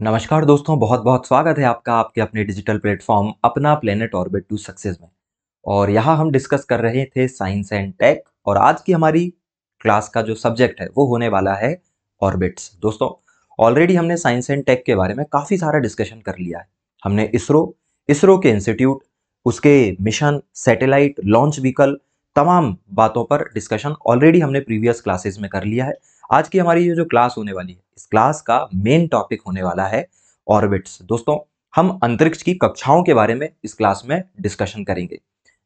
नमस्कार दोस्तों, बहुत बहुत स्वागत है आपका आपके अपने डिजिटल प्लेटफॉर्म अपना प्लेनेट ऑर्बिट टू सक्सेस में। और यहाँ हम डिस्कस कर रहे थे साइंस एंड टेक, और आज की हमारी क्लास का जो सब्जेक्ट है वो होने वाला है ऑर्बिट्स। दोस्तों, ऑलरेडी हमने साइंस एंड टेक के बारे में काफ़ी सारा डिस्कशन कर लिया है। हमने इसरो इसरो के इंस्टीट्यूट, उसके मिशन, सैटेलाइट, लॉन्च व्हीकल, तमाम बातों पर डिस्कशन ऑलरेडी हमने प्रीवियस क्लासेस में कर लिया है। आज की हमारी ये जो क्लास होने वाली है, इस क्लास का मेन टॉपिक होने वाला है ऑर्बिट्स। दोस्तों, हम अंतरिक्ष की कक्षाओं के बारे में इस क्लास में डिस्कशन करेंगे।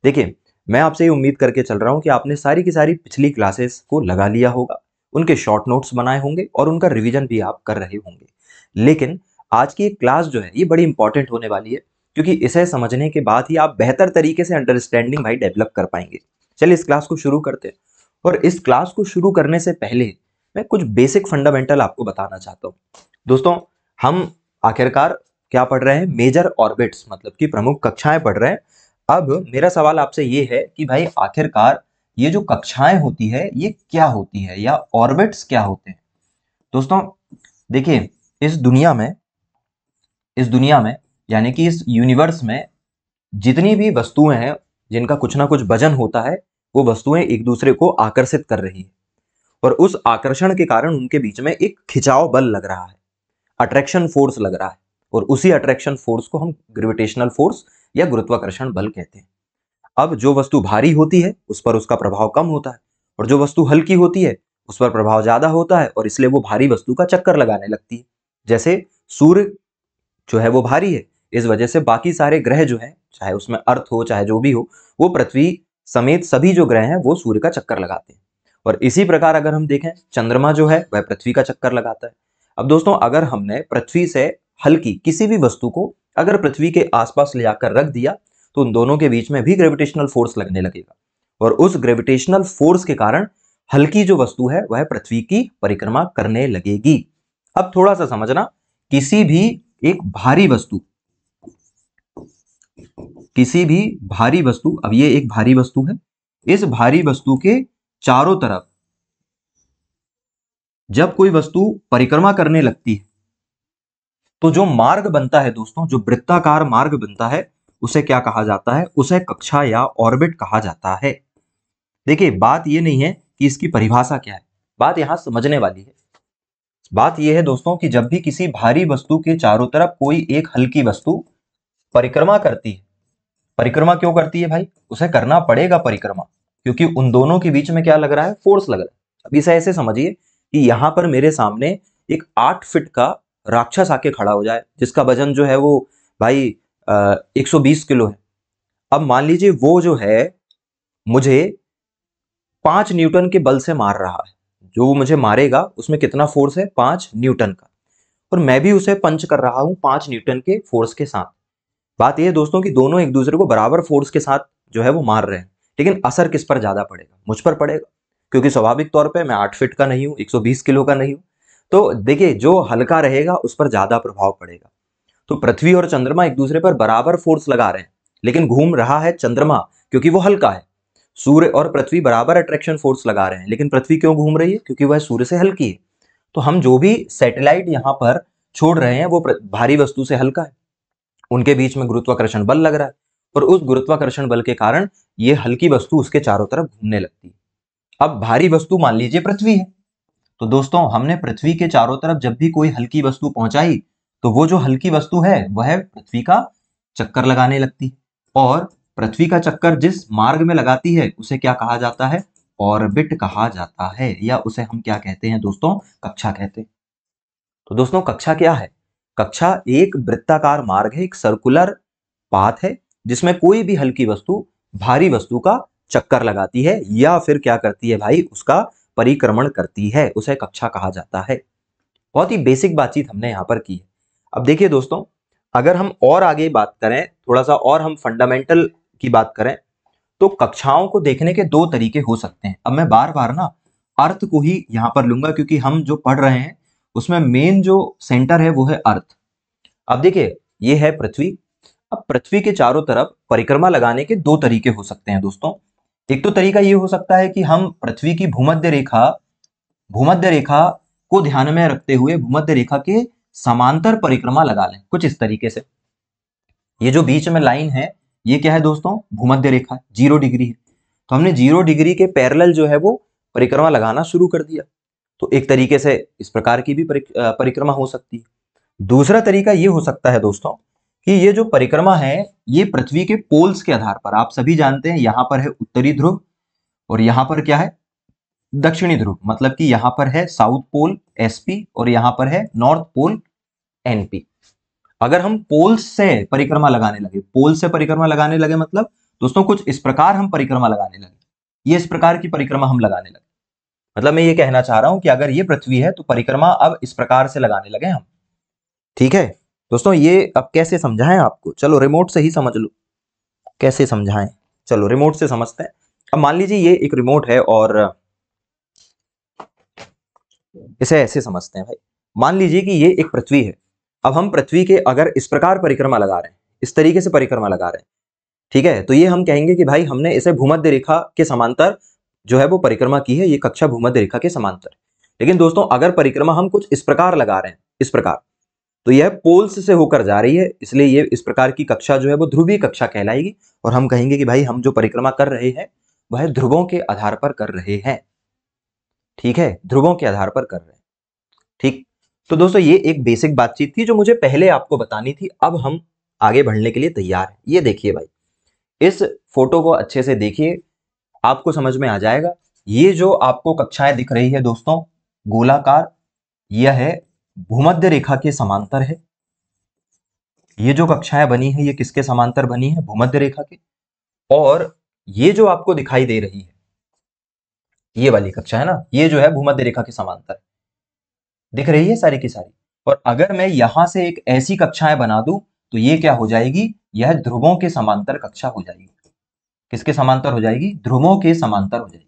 देखिए, मैं आपसे ये उम्मीद करके चल रहा हूं कि आपने सारी की सारी पिछली क्लासेस को लगा लिया होगा, उनके शॉर्ट नोट्स बनाए होंगे और उनका रिवीजन भी आप कर रहे होंगे। लेकिन आज की क्लास जो है ये बड़ी इंपॉर्टेंट होने वाली है, क्योंकि इसे समझने के बाद ही आप बेहतर तरीके से अंडरस्टैंडिंग भाई डेवलप कर पाएंगे। चलिए इस क्लास को शुरू करते हैं। और इस क्लास को शुरू करने से पहले मैं कुछ बेसिक फंडामेंटल आपको बताना चाहता हूँ। दोस्तों, हम आखिरकार क्या पढ़ रहे हैं? मेजर ऑर्बिट्स, मतलब कि प्रमुख कक्षाएं पढ़ रहे हैं। अब मेरा सवाल आपसे ये है कि भाई आखिरकार ये जो कक्षाएं होती है ये क्या होती है, या ऑर्बिट्स क्या होते हैं? दोस्तों देखिए, इस दुनिया में यानी कि इस यूनिवर्स में जितनी भी वस्तुएं हैं जिनका कुछ ना कुछ वजन होता है, वो वस्तुएं एक दूसरे को आकर्षित कर रही है, और उस आकर्षण के कारण उनके बीच में एक खिंचाव बल लग रहा है, अट्रैक्शन फोर्स लग रहा है। और उसी अट्रैक्शन फोर्स को हम ग्रेविटेशनल फोर्स या गुरुत्वाकर्षण बल कहते हैं। अब जो वस्तु भारी होती है उस पर उसका प्रभाव कम होता है, और जो वस्तु हल्की होती है उस पर प्रभाव ज्यादा होता है, और इसलिए वो भारी वस्तु का चक्कर लगाने लगती है। जैसे सूर्य जो है वो भारी है, इस वजह से बाकी सारे ग्रह जो है, चाहे उसमें अर्थ हो चाहे जो भी हो, वो पृथ्वी समेत सभी जो ग्रह हैं वो सूर्य का चक्कर लगाते हैं। और इसी प्रकार अगर हम देखें, चंद्रमा जो है वह पृथ्वी का चक्कर लगाता है। अब दोस्तों, अगर हमने पृथ्वी से हल्की किसी भी वस्तु को अगर पृथ्वी के आसपास ले जाकर रख दिया, तो उन दोनों के बीच में भी ग्रेविटेशनल फोर्स लगने लगेगा, और उस ग्रेविटेशनल फोर्स के कारण हल्की जो वस्तु है वह पृथ्वी की परिक्रमा करने लगेगी। अब थोड़ा सा समझना, किसी भी एक भारी वस्तु किसी भी भारी वस्तु, अब ये एक भारी वस्तु है, इस भारी वस्तु के चारों तरफ जब कोई वस्तु परिक्रमा करने लगती है, तो जो मार्ग बनता है दोस्तों, जो वृत्ताकार मार्ग बनता है, उसे क्या कहा जाता है? उसे कक्षा या ऑर्बिट कहा जाता है। देखिए, बात ये नहीं है कि इसकी परिभाषा क्या है, बात यहां समझने वाली है। बात यह है दोस्तों कि जब भी किसी भारी वस्तु के चारों तरफ कोई एक हल्की वस्तु परिक्रमा करती है, परिक्रमा क्यों करती है भाई? उसे करना पड़ेगा परिक्रमा, क्योंकि उन दोनों के बीच में क्या लग रहा है? फोर्स लग रहा है। अब इसे ऐसे समझिए कि यहां पर मेरे सामने एक 8 फीट का राक्षस आके खड़ा हो जाए, जिसका वजन जो है वो भाई 120 किलो है। अब मान लीजिए वो जो है मुझे 5 न्यूटन के बल से मार रहा है। जो वो मुझे मारेगा उसमें कितना फोर्स है? 5 न्यूटन का। और मैं भी उसे पंच कर रहा हूं 5 न्यूटन के फोर्स के साथ। बात यह है दोस्तों कि दोनों एक दूसरे को बराबर फोर्स के साथ जो है वो मार रहे हैं, लेकिन असर किस पर ज्यादा पड़ेगा? मुझ पर पड़ेगा, क्योंकि स्वाभाविक तौर पे मैं 8 फीट का नहीं हूं, 120 किलो का नहीं हूं। तो देखिए, जो हल्का रहेगा उस पर ज्यादा प्रभाव पड़ेगा। तो पृथ्वी और चंद्रमा एक दूसरे पर बराबर फोर्स लगा रहे हैं, लेकिन घूम रहा है चंद्रमा, क्योंकि वो हल्का है। सूर्य और पृथ्वी बराबर अट्रैक्शन फोर्स लगा रहे हैं, लेकिन पृथ्वी क्यों घूम रही है? क्योंकि वह सूर्य से हल्की है। तो हम जो भी सैटेलाइट यहाँ पर छोड़ रहे हैं वो भारी वस्तु से हल्का है, उनके बीच में गुरुत्वाकर्षण बल लग रहा है, और उस गुरुत्वाकर्षण बल के कारण ये हल्की वस्तु उसके चारों तरफ घूमने लगती है। अब भारी वस्तु मान लीजिए पृथ्वी है, तो दोस्तों हमने पृथ्वी के चारों तरफ जब भी कोई हल्की वस्तु पहुंचाई, तो वो जो हल्की वस्तु है वह पृथ्वी का चक्कर लगाने लगती है, और पृथ्वी का चक्कर जिस मार्ग में लगाती है उसे क्या कहा जाता है? ऑर्बिट कहा जाता है, या उसे हम क्या कहते हैं दोस्तों? कक्षा कहते हैं। तो दोस्तों, कक्षा क्या है? कक्षा एक वृत्ताकार मार्ग है, एक सर्कुलर पाथ है, जिसमें कोई भी हल्की वस्तु भारी वस्तु का चक्कर लगाती है, या फिर क्या करती है भाई? उसका परिक्रमण करती है, उसे कक्षा कहा जाता है। बहुत ही बेसिक बातचीत हमने यहां पर की है। अब देखिए दोस्तों, अगर हम और आगे बात करें, थोड़ा सा और हम फंडामेंटल की बात करें, तो कक्षाओं को देखने के दो तरीके हो सकते हैं। अब मैं बार बार ना अर्थ को ही यहां पर लूंगा, क्योंकि हम जो पढ़ रहे हैं उसमें मेन जो सेंटर है वो है अर्थ। अब देखिए, ये है पृथ्वी। अब पृथ्वी के चारों तरफ परिक्रमा लगाने के दो तरीके हो सकते हैं दोस्तों। एक तो तरीका ये हो सकता है कि हम पृथ्वी की भूमध्य रेखा को ध्यान में रखते हुए भूमध्य रेखा के समांतर परिक्रमा लगा लें कुछ इस तरीके से। ये जो बीच में लाइन है ये क्या है दोस्तों, भूमध्य रेखा है, 0 डिग्री है। तो हमने 0 डिग्री के पैरेलल जो है वो परिक्रमा लगाना शुरू कर दिया। तो एक तरीके से इस प्रकार की भी परिक्रमा हो सकती है। दूसरा तरीका ये हो सकता है दोस्तों कि ये जो परिक्रमा है ये पृथ्वी के पोल्स के आधार पर, आप सभी जानते हैं यहां पर है उत्तरी ध्रुव और यहां पर क्या है दक्षिणी ध्रुव, मतलब कि यहां पर है साउथ पोल एसपी और यहां पर है नॉर्थ पोल एनपी। अगर हम पोल्स से परिक्रमा लगाने लगे, पोल से परिक्रमा लगाने लगे मतलब दोस्तों कुछ इस प्रकार हम परिक्रमा लगाने लगे, ये इस प्रकार की परिक्रमा हम लगाने लगे। मतलब मैं ये कहना चाह रहा हूं कि अगर ये पृथ्वी है तो परिक्रमा अब इस प्रकार से लगाने लगे हम। ठीक है दोस्तों, ये अब कैसे समझाएं आपको, चलो रिमोट से ही समझ लो कैसे समझाएं। चलो रिमोट से समझते हैं। अब मान लीजिए ये एक रिमोट है और इसे ऐसे समझते हैं भाई। मान लीजिए कि ये एक पृथ्वी है। अब हम पृथ्वी के अगर इस प्रकार परिक्रमा लगा रहे हैं, इस तरीके से परिक्रमा लगा रहे हैं, ठीक है, तो ये हम कहेंगे कि भाई हमने इसे भूमध्य रेखा के समांतर जो है वो परिक्रमा की है, ये कक्षा भूमध्य रेखा के समांतर। लेकिन दोस्तों अगर परिक्रमा हम कुछ इस प्रकार लगा रहे हैं, इस प्रकार, तो यह पोल्स से होकर जा रही है, इसलिए ये इस प्रकार की कक्षा जो है वो ध्रुवीय कक्षा कहलाएगी। और हम कहेंगे कि भाई हम जो परिक्रमा कर रहे हैं वह ध्रुवों के आधार पर कर रहे हैं। ठीक है, ध्रुवों के आधार पर कर रहे हैं। ठीक, तो दोस्तों ये एक बेसिक बातचीत थी जो मुझे पहले आपको बतानी थी। अब हम आगे बढ़ने के लिए तैयार हैं। ये देखिए भाई, इस फोटो को अच्छे से देखिए, आपको समझ में आ जाएगा। ये जो आपको कक्षाएं दिख रही है दोस्तों गोलाकार, यह है भूमध्य रेखा के समांतर है। ये जो कक्षाएं बनी है ये किसके समांतर बनी है, भूमध्य रेखा के। और ये जो आपको दिखाई दे रही है ये वाली कक्षा है ना, ये जो है भूमध्य रेखा के समांतर दिख रही है सारी की सारी। और अगर मैं यहां से एक ऐसी कक्षाएं बना दूं तो ये क्या हो जाएगी, यह ध्रुवों के समांतर कक्षा हो जाएगी। किसके समांतर हो जाएगी, ध्रुवों के समांतर हो जाएगी।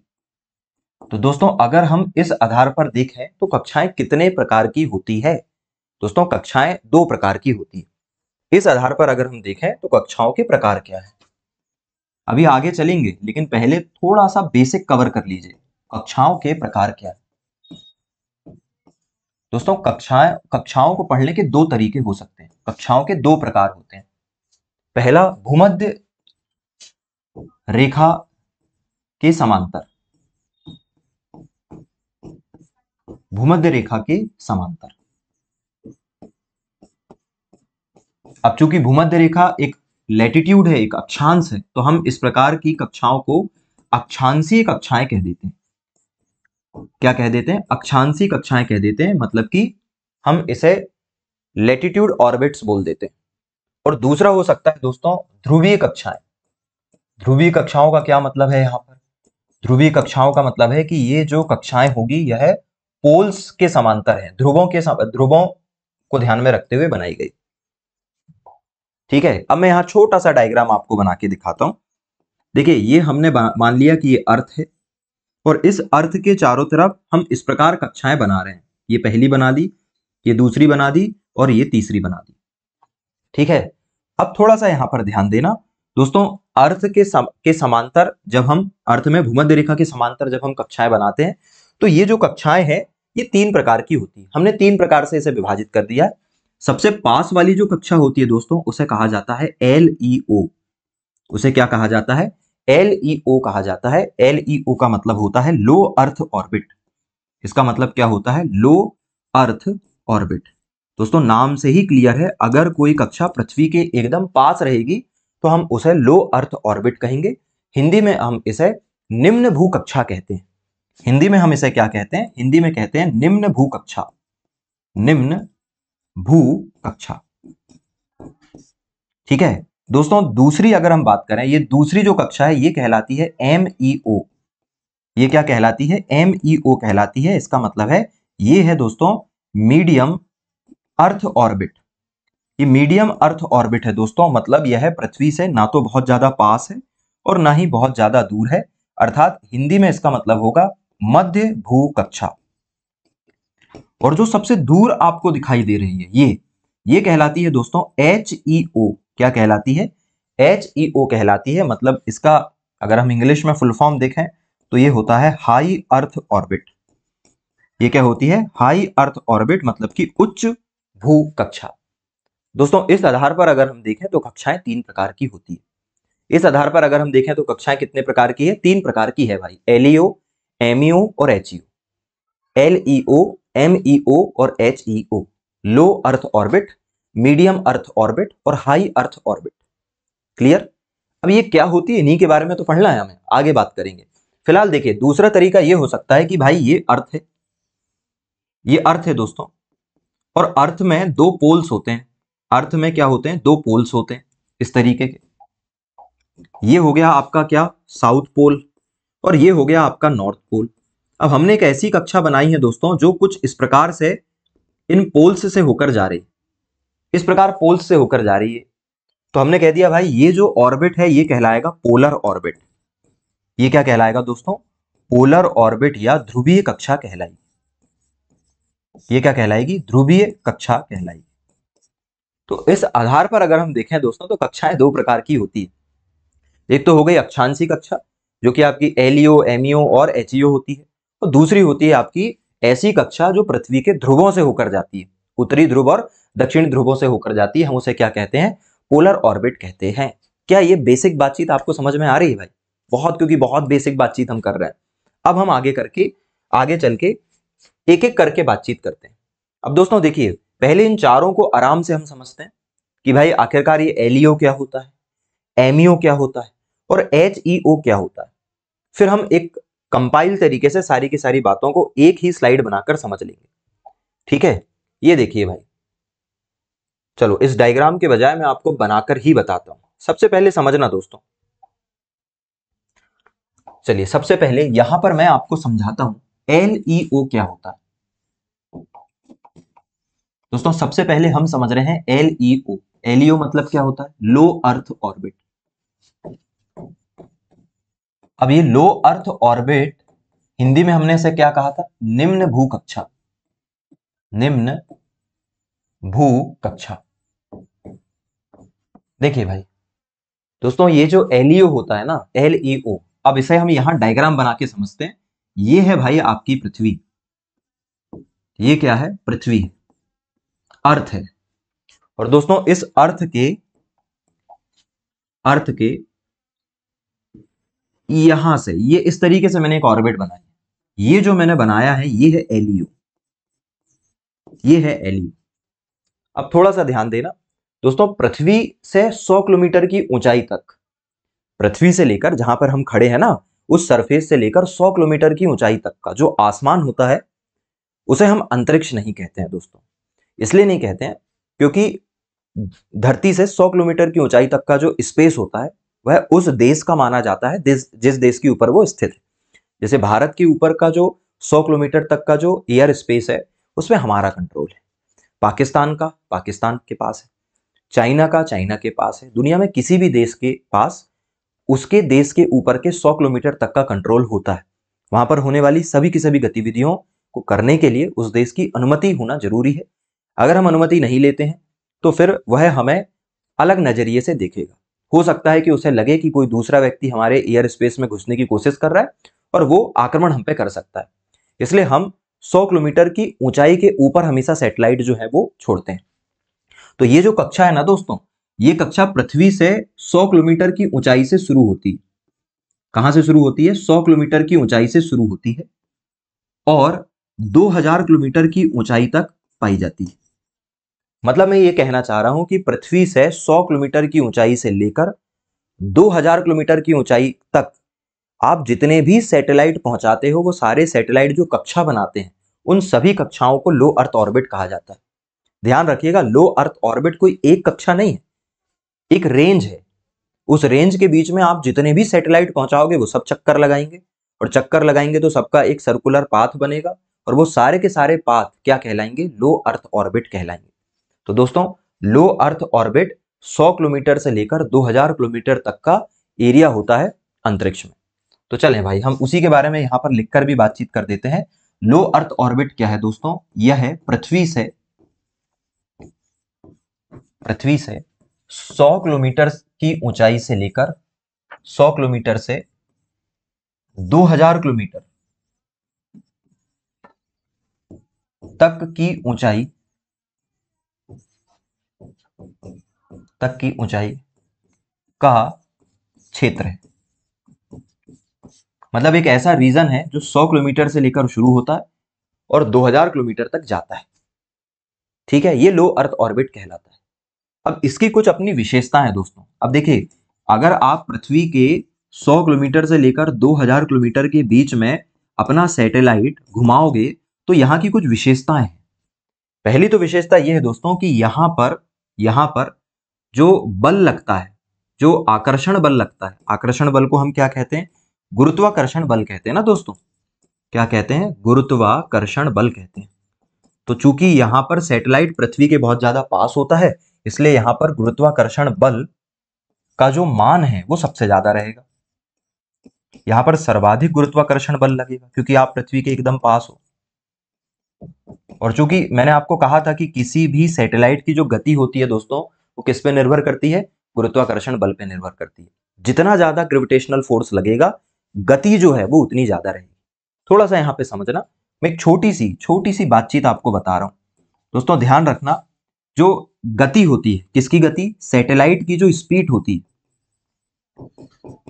तो दोस्तों अगर हम इस आधार पर देखें तो कक्षाएं कितने प्रकार की होती है, दोस्तों कक्षाएं 2 प्रकार की होती है। इस आधार पर अगर हम देखें तो कक्षाओं के प्रकार क्या है, अभी आगे चलेंगे लेकिन पहले थोड़ा सा बेसिक कवर कर लीजिए। कक्षाओं के प्रकार क्या है दोस्तों, कक्षाओं को पढ़ने के 2 तरीके हो सकते हैं। कक्षाओं के 2 प्रकार होते हैं। पहला भूमध्य रेखा के समांतर, भूमध्य रेखा के समांतर। अब चूंकि भूमध्य रेखा एक लैटिट्यूड है, एक अक्षांश है, तो हम इस प्रकार की कक्षाओं को अक्षांशीय कक्षाएं कह देते हैं। क्या कह देते हैं, अक्षांशीय कक्षाएं कह देते हैं, मतलब कि हम इसे लैटिट्यूड ऑर्बिट्स बोल देते हैं। और दूसरा हो सकता है दोस्तों ध्रुवीय कक्षाएं। ध्रुवीय कक्षाओं का क्या मतलब है, यहां पर ध्रुवीय कक्षाओं का मतलब है कि ये जो कक्षाएं होगी यह पोल्स के समांतर है, ध्रुवों को ध्यान में रखते हुए बनाई गई। ठीक है, अब मैं यहां छोटा सा डायग्राम आपको बना के दिखाता हूं। देखिए ये हमने मान लिया कि ये अर्थ है और इस अर्थ के चारों तरफ हम इस प्रकार कक्षाएं बना रहे हैं। ये पहली बना दी, ये दूसरी बना दी और ये तीसरी बना दी। ठीक है, अब थोड़ा सा यहां पर ध्यान देना दोस्तों, अर्थ के समांतर जब हम अर्थ में भूमध्य रेखा के समांतर जब हम कक्षाएं बनाते हैं तो ये जो कक्षाएं हैं ये 3 प्रकार की होती है। हमने 3 प्रकार से इसे विभाजित कर दिया है। सबसे पास वाली जो कक्षा होती है दोस्तों उसे कहा जाता है LEO। उसे क्या कहा जाता है, LEO कहा जाता है। LEO का मतलब होता है लो अर्थ ऑर्बिट। इसका मतलब क्या होता है, लो अर्थ ऑर्बिट। दोस्तों नाम से ही क्लियर है, अगर कोई कक्षा पृथ्वी के एकदम पास रहेगी तो हम उसे लो अर्थ ऑर्बिट कहेंगे। हिंदी में हम इसे निम्न भू कक्षा कहते हैं। हिंदी में हम इसे क्या कहते हैं, हिंदी में कहते हैं निम्न भू कक्षा, निम्न भू कक्षा। ठीक है दोस्तों, दूसरी अगर हम बात करें, ये दूसरी जो कक्षा है ये कहलाती है MEO। ये क्या कहलाती है, MEO कहलाती है। इसका मतलब है ये है दोस्तों मीडियम अर्थ ऑर्बिट। ये मीडियम अर्थ ऑर्बिट है दोस्तों, मतलब यह पृथ्वी से ना तो बहुत ज्यादा पास है और ना ही बहुत ज्यादा दूर है, अर्थात हिंदी में इसका मतलब होगा मध्य भू कक्षा। और जो सबसे दूर आपको दिखाई दे रही है ये कहलाती है दोस्तों HEO। क्या कहलाती है, HEO कहलाती है। मतलब इसका अगर हम इंग्लिश में फुल फॉर्म देखें तो ये होता है हाई अर्थ ऑर्बिट। ये क्या होती है, हाई अर्थ ऑर्बिट, मतलब कि उच्च भू कक्षा। दोस्तों इस आधार पर अगर हम देखें तो कक्षाएं 3 प्रकार की होती है। इस आधार पर अगर हम देखें तो कक्षाएं कितने प्रकार की है? 3 प्रकार की है भाई, एलईओ, एमईओ और एचईओ। एलईओ, एमईओ और HEO, low earth orbit, medium earth orbit और हाई अर्थ ऑर्बिट। क्लियर? अब ये क्या होती है, इन्हीं के बारे में तो पढ़ना है हमें, आगे बात करेंगे। फिलहाल देखिए, दूसरा तरीका ये हो सकता है कि भाई ये अर्थ है, ये अर्थ है दोस्तों, और अर्थ में 2 पोल्स होते हैं। अर्थ में क्या होते हैं? 2 पोल्स होते हैं इस तरीके के। ये हो गया आपका क्या? साउथ पोल, और ये हो गया आपका नॉर्थ पोल। अब हमने एक ऐसी कक्षा बनाई है दोस्तों जो कुछ इस प्रकार से इन पोल्स से होकर जा रही है, इस प्रकार पोल्स से होकर जा रही है। तो हमने कह दिया भाई ये जो ऑर्बिट है ये कहलाएगा पोलर ऑर्बिट। ये क्या कहलाएगा दोस्तों? पोलर ऑर्बिट या ध्रुवीय कक्षा कहलाएगी। ये क्या कहलाएगी? ध्रुवीय कक्षा कहलाएगी। तो इस आधार पर अगर हम देखें दोस्तों तो कक्षाएं 2 प्रकार की होती है। एक तो हो गई अक्षांशी कक्षा, जो कि आपकी एलईओ, एमईओ और एचईओ होती है, और दूसरी होती है आपकी ऐसी कक्षा जो पृथ्वी के ध्रुवों से होकर जाती है, उत्तरी ध्रुव और दक्षिण ध्रुवों से होकर जाती है। हम उसे क्या कहते हैं? पोलर ऑर्बिट कहते हैं। क्या ये बेसिक बातचीत आपको समझ में आ रही है भाई? बहुत, क्योंकि बहुत बेसिक बातचीत हम कर रहे हैं। अब हम आगे चल के एक एक करके बातचीत करते हैं। अब दोस्तों देखिए, पहले इन चारों को आराम से हम समझते हैं कि भाई आखिरकार ये एलईओ क्या होता है, एमईओ क्या होता है और एचईओ क्या होता है। फिर हम एक कंपाइल तरीके से सारी की सारी बातों को एक ही स्लाइड बनाकर समझ लेंगे। ठीक है? ये देखिए भाई, चलो इस डायग्राम के बजाय मैं आपको बनाकर ही बताता हूं। सबसे पहले समझना दोस्तों, चलिए सबसे पहले यहां पर मैं आपको समझाता हूं एलईओ क्या होता है। दोस्तों सबसे पहले हम समझ रहे हैं एलईओ। एलईओ मतलब क्या होता है? लो अर्थ ऑर्बिट। अब ये लो अर्थ ऑर्बिट हिंदी में हमने इसे क्या कहा था? निम्न भू कक्षा। निम्न भू कक्षा। देखिए भाई दोस्तों, ये जो एलईओ होता है ना, एलईओ, अब इसे हम यहां डायग्राम बना के समझते हैं। ये है भाई आपकी पृथ्वी। ये क्या है? पृथ्वी है, अर्थ है। और दोस्तों इस अर्थ के यहां से ये इस तरीके से मैंने एक ऑर्बिट बनाई। ये जो मैंने बनाया है ये है एलईओ। ये है एलईओ। अब थोड़ा सा ध्यान देना दोस्तों, पृथ्वी से 100 किलोमीटर की ऊंचाई तक, पृथ्वी से लेकर जहां पर हम खड़े हैं ना, उस सरफेस से लेकर 100 किलोमीटर की ऊंचाई तक का जो आसमान होता है उसे हम अंतरिक्ष नहीं कहते हैं दोस्तों। इसलिए नहीं कहते हैं क्योंकि धरती से 100 किलोमीटर की ऊंचाई तक का जो स्पेस होता है वह उस देश का माना जाता है जिस देश के ऊपर वो स्थित है। जैसे भारत के ऊपर का जो 100 किलोमीटर तक का जो एयर स्पेस है उसमें हमारा कंट्रोल है। पाकिस्तान का पाकिस्तान के पास है, चाइना का चाइना के पास है। दुनिया में किसी भी देश के पास उसके देश के ऊपर के 100 किलोमीटर तक का कंट्रोल होता है। वहां पर होने वाली सभी की सभी गतिविधियों को करने के लिए उस देश की अनुमति होना जरूरी है। अगर हम अनुमति नहीं लेते हैं तो फिर वह हमें अलग नजरिए से देखेगा। हो सकता है कि उसे लगे कि कोई दूसरा व्यक्ति हमारे एयर स्पेस में घुसने की कोशिश कर रहा है और वो आक्रमण हम पे कर सकता है। इसलिए हम 100 किलोमीटर की ऊंचाई के ऊपर हमेशा सैटेलाइट जो है वो छोड़ते हैं। तो ये जो कक्षा है ना दोस्तों, ये कक्षा पृथ्वी से 100 किलोमीटर की ऊंचाई से शुरू होती है। कहां से शुरू होती है? 100 किलोमीटर की ऊंचाई से शुरू होती है और 2000 किलोमीटर की ऊंचाई तक पाई जाती है। मतलब मैं ये कहना चाह रहा हूं कि पृथ्वी से 100 किलोमीटर की ऊंचाई से लेकर 2000 किलोमीटर की ऊंचाई तक आप जितने भी सैटेलाइट पहुंचाते हो वो सारे सैटेलाइट जो कक्षा बनाते हैं उन सभी कक्षाओं को लो अर्थ ऑर्बिट कहा जाता है। ध्यान रखिएगा, लो अर्थ ऑर्बिट कोई एक कक्षा नहीं है, एक रेंज है। उस रेंज के बीच में आप जितने भी सैटेलाइट पहुंचाओगे वो सब चक्कर लगाएंगे, और चक्कर लगाएंगे तो सबका एक सर्कुलर पाथ बनेगा, और वो सारे के सारे पाथ क्या कहलाएंगे? लो अर्थ ऑर्बिट कहलाएंगे। तो दोस्तों लो अर्थ ऑर्बिट 100 किलोमीटर से लेकर 2000 किलोमीटर तक का एरिया होता है अंतरिक्ष में। तो चलें भाई हम उसी के बारे में यहां पर लिखकर भी बातचीत कर देते हैं। लो अर्थ ऑर्बिट क्या है दोस्तों? यह है पृथ्वी से 100 किलोमीटर की ऊंचाई से लेकर 100 किलोमीटर से 2000 किलोमीटर तक की ऊंचाई तक की ऊंचाई का क्षेत्र है। मतलब एक ऐसा रीजन है जो 100 किलोमीटर से लेकर शुरू होता है और 2000 किलोमीटर तक जाता है। ठीक है, ये लो अर्थ ऑर्बिट कहलाता है। अब इसकी कुछ अपनी विशेषता है दोस्तों। अब देखिए, अगर आप पृथ्वी के 100 किलोमीटर से लेकर 2000 किलोमीटर के बीच में अपना सैटेलाइट घुमाओगे तो यहां की कुछ विशेषताएं हैं। पहली तो विशेषता यह है दोस्तों कि यहां पर जो बल लगता है, जो आकर्षण बल लगता है, आकर्षण बल को हम क्या कहते हैं? गुरुत्वाकर्षण बल कहते हैं ना दोस्तों। क्या कहते हैं? गुरुत्वाकर्षण बल कहते हैं। तो चूंकि यहां पर सैटेलाइट पृथ्वी के बहुत ज्यादा पास होता है, इसलिए यहां पर गुरुत्वाकर्षण बल का जो मान है वो सबसे ज्यादा रहेगा। यहां पर सर्वाधिक गुरुत्वाकर्षण बल लगेगा क्योंकि आप पृथ्वी के एकदम पास हो। और चूंकि मैंने आपको कहा था कि किसी भी सैटेलाइट की जो गति होती है दोस्तों, वो किस पे निर्भर करती है? गुरुत्वाकर्षण बल पे निर्भर करती है। जितना ज्यादा ग्रेविटेशनल फोर्स लगेगा, गति जो है वो उतनी ज्यादा रहेगी। थोड़ा सा यहां पे समझना, मैं एक छोटी सी बातचीत आपको बता रहा हूं दोस्तों। ध्यान रखना, जो गति होती है, किसकी गति? सैटेलाइट की जो स्पीड होती है,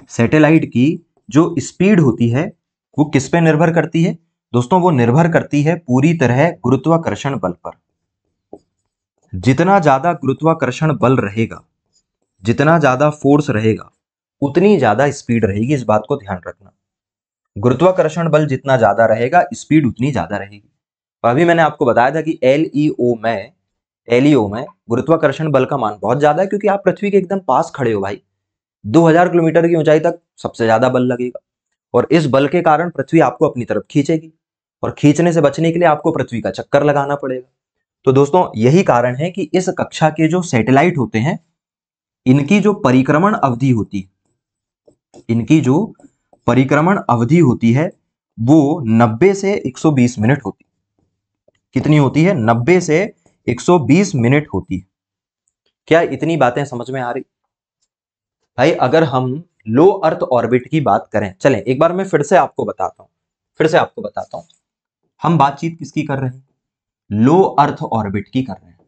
सैटेलाइट की जो स्पीड होती है वो किस पे निर्भर करती है दोस्तों? वो निर्भर करती है पूरी तरह गुरुत्वाकर्षण बल पर। जितना ज्यादा गुरुत्वाकर्षण बल रहेगा, जितना ज्यादा फोर्स रहेगा, उतनी ज्यादा स्पीड रहेगी। इस बात को ध्यान रखना। गुरुत्वाकर्षण बल जितना ज्यादा रहेगा, स्पीड उतनी ज्यादा रहेगी। अभी मैंने आपको बताया था कि एलईओ में गुरुत्वाकर्षण बल का मान बहुत ज्यादा है क्योंकि आप पृथ्वी के एकदम पास खड़े हो भाई। 2000 किलोमीटर की ऊंचाई तक सबसे ज्यादा बल लगेगा और इस बल के कारण पृथ्वी आपको अपनी तरफ खींचेगी और खींचने से बचने के लिए आपको पृथ्वी का चक्कर लगाना पड़ेगा। तो दोस्तों यही कारण है कि इस कक्षा के जो सैटेलाइट होते हैं, इनकी जो परिक्रमण अवधि होती है वो 90 से 120 मिनट होती है। कितनी होती है? 90 से 120 मिनट होती है। क्या इतनी बातें समझ में आ रही भाई? अगर हम लो अर्थ ऑर्बिट की बात करें, चलें एक बार मैं फिर से आपको बताता हूं। हम बातचीत किसकी कर रहे हैं? लो अर्थ ऑर्बिट की कर रहे हैं।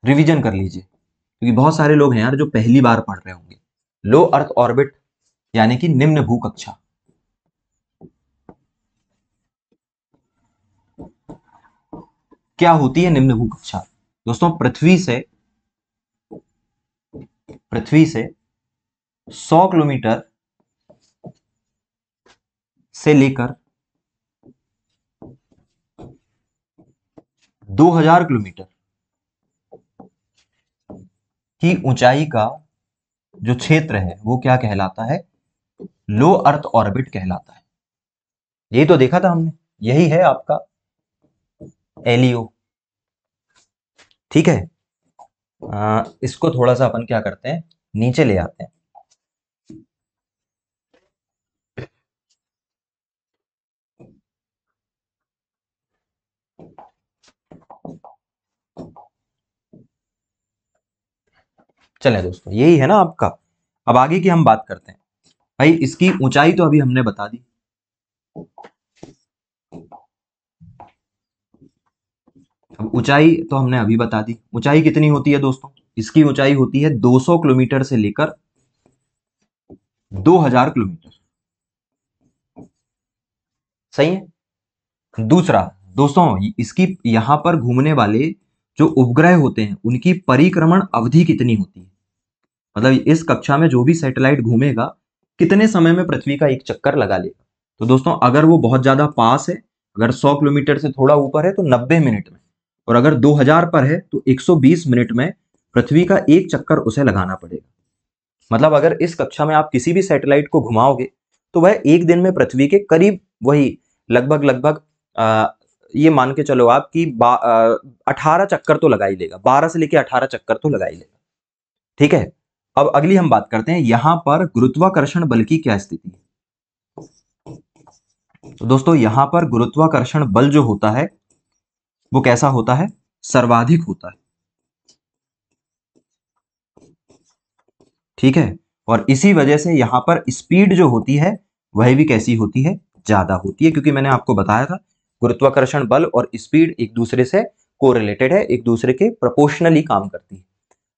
रिवीजन कर लीजिए क्योंकि बहुत सारे लोग हैं यार जो पहली बार पढ़ रहे होंगे। लो अर्थ ऑर्बिट यानी कि निम्न भू कक्षा। क्या होती है निम्न भू कक्षा दोस्तों? पृथ्वी से 100 किलोमीटर से लेकर 2000 किलोमीटर की ऊंचाई का जो क्षेत्र है वो क्या कहलाता है? लो अर्थ ऑर्बिट कहलाता है। यही तो देखा था हमने, यही है आपका एलईओ। ठीक है, इसको थोड़ा सा अपन क्या करते हैं, नीचे ले आते हैं। चलें दोस्तों, यही है ना आपका। अब आगे की हम बात करते हैं। भाई इसकी ऊंचाई तो अभी हमने बता दी। अब ऊंचाई तो हमने अभी बता दी। ऊंचाई कितनी होती है दोस्तों? इसकी ऊंचाई होती है 200 किलोमीटर से लेकर 2000 किलोमीटर। सही है। दूसरा दोस्तों, इसकी यहां पर घूमने वाले जो उपग्रह होते हैं उनकी परिक्रमण अवधि कितनी होती है? मतलब इस कक्षा में जो भी सैटेलाइट घूमेगा कितने समय में पृथ्वी का एक चक्कर लगा लेगा? तो दोस्तों अगर वो बहुत ज्यादा पास है, अगर 100 किलोमीटर से थोड़ा ऊपर है तो 90 मिनट में, और अगर 2000 पर है तो 120 मिनट में पृथ्वी का एक चक्कर उसे लगाना पड़ेगा। मतलब अगर इस कक्षा में आप किसी भी सैटेलाइट को घुमाओगे तो वह एक दिन में पृथ्वी के करीब वही लगभग ये मान के चलो आप कि 18 चक्कर तो लगा ही लेगा। 12 से लेके 18 चक्कर तो लगा ही लेगा। ठीक है, अब अगली हम बात करते हैं यहां पर गुरुत्वाकर्षण बल की क्या स्थिति है। तो दोस्तों यहां पर गुरुत्वाकर्षण बल जो होता है वो कैसा होता है? सर्वाधिक होता है। ठीक है, और इसी वजह से यहां पर स्पीड जो होती है वह भी कैसी होती है? ज्यादा होती है, क्योंकि मैंने आपको बताया था गुरुत्वाकर्षण बल और स्पीड एक दूसरे से कोरिलेटेड है, एक दूसरे के प्रोपोर्शनली काम करती है।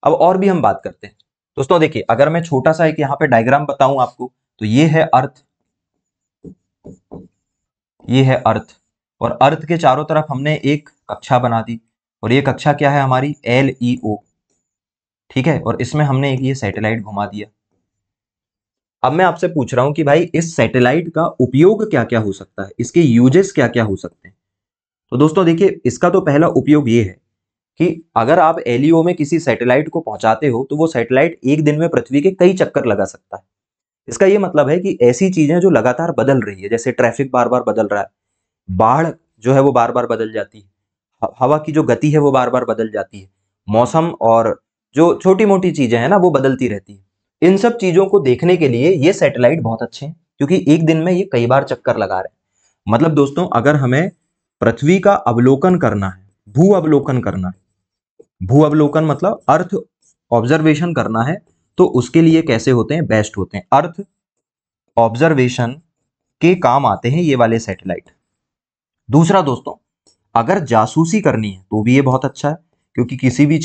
अब और भी हम बात करते हैं दोस्तों। देखिए, अगर मैं छोटा सा एक यहाँ पे डायग्राम बताऊं आपको, तो ये है अर्थ, ये है अर्थ, और अर्थ के चारों तरफ हमने एक कक्षा बना दी, और ये कक्षा क्या है हमारी, LEO, ठीक है, और इसमें हमने एक ये सैटेलाइट घुमा दिया। अब मैं आपसे पूछ रहा हूं कि भाई इस सैटेलाइट का उपयोग क्या क्या हो सकता है, इसके यूजेस क्या क्या हो सकते हैं। तो दोस्तों देखिए, इसका तो पहला उपयोग ये है कि अगर आप LEO में किसी सैटेलाइट को पहुंचाते हो, तो वो सैटेलाइट एक दिन में पृथ्वी के कई चक्कर लगा सकता है। इसका ये मतलब है कि ऐसी चीजें जो लगातार बदल रही है, जैसे ट्रैफिक बार बार बदल रहा है, बाढ़ जो है वो बार बार बदल जाती है, हवा की जो गति है वो बार बार बदल जाती है, मौसम और जो छोटी मोटी चीजें हैं ना वो बदलती रहती है। इन सब चीजों को देखने के लिए ये सैटेलाइट बहुत अच्छे हैं, क्योंकि एक दिन में ये कई बार चक्कर लगा रहे हैं। मतलब दोस्तों, अगर हमें पृथ्वी का अवलोकन करना है, भू अवलोकन करना है, भू अवलोकन मतलब अर्थ ऑब्जर्वेशन करना है, तो उसके लिए कैसे होते हैं, बेस्ट होते हैं, अर्थ ऑब्जर्वेशन के काम आते हैं ये वाले सैटेलाइट। दूसरा दोस्तों, अगर जासूसी करनी है तो भी ये बहुत अच्छा है, क्योंकि किसी भी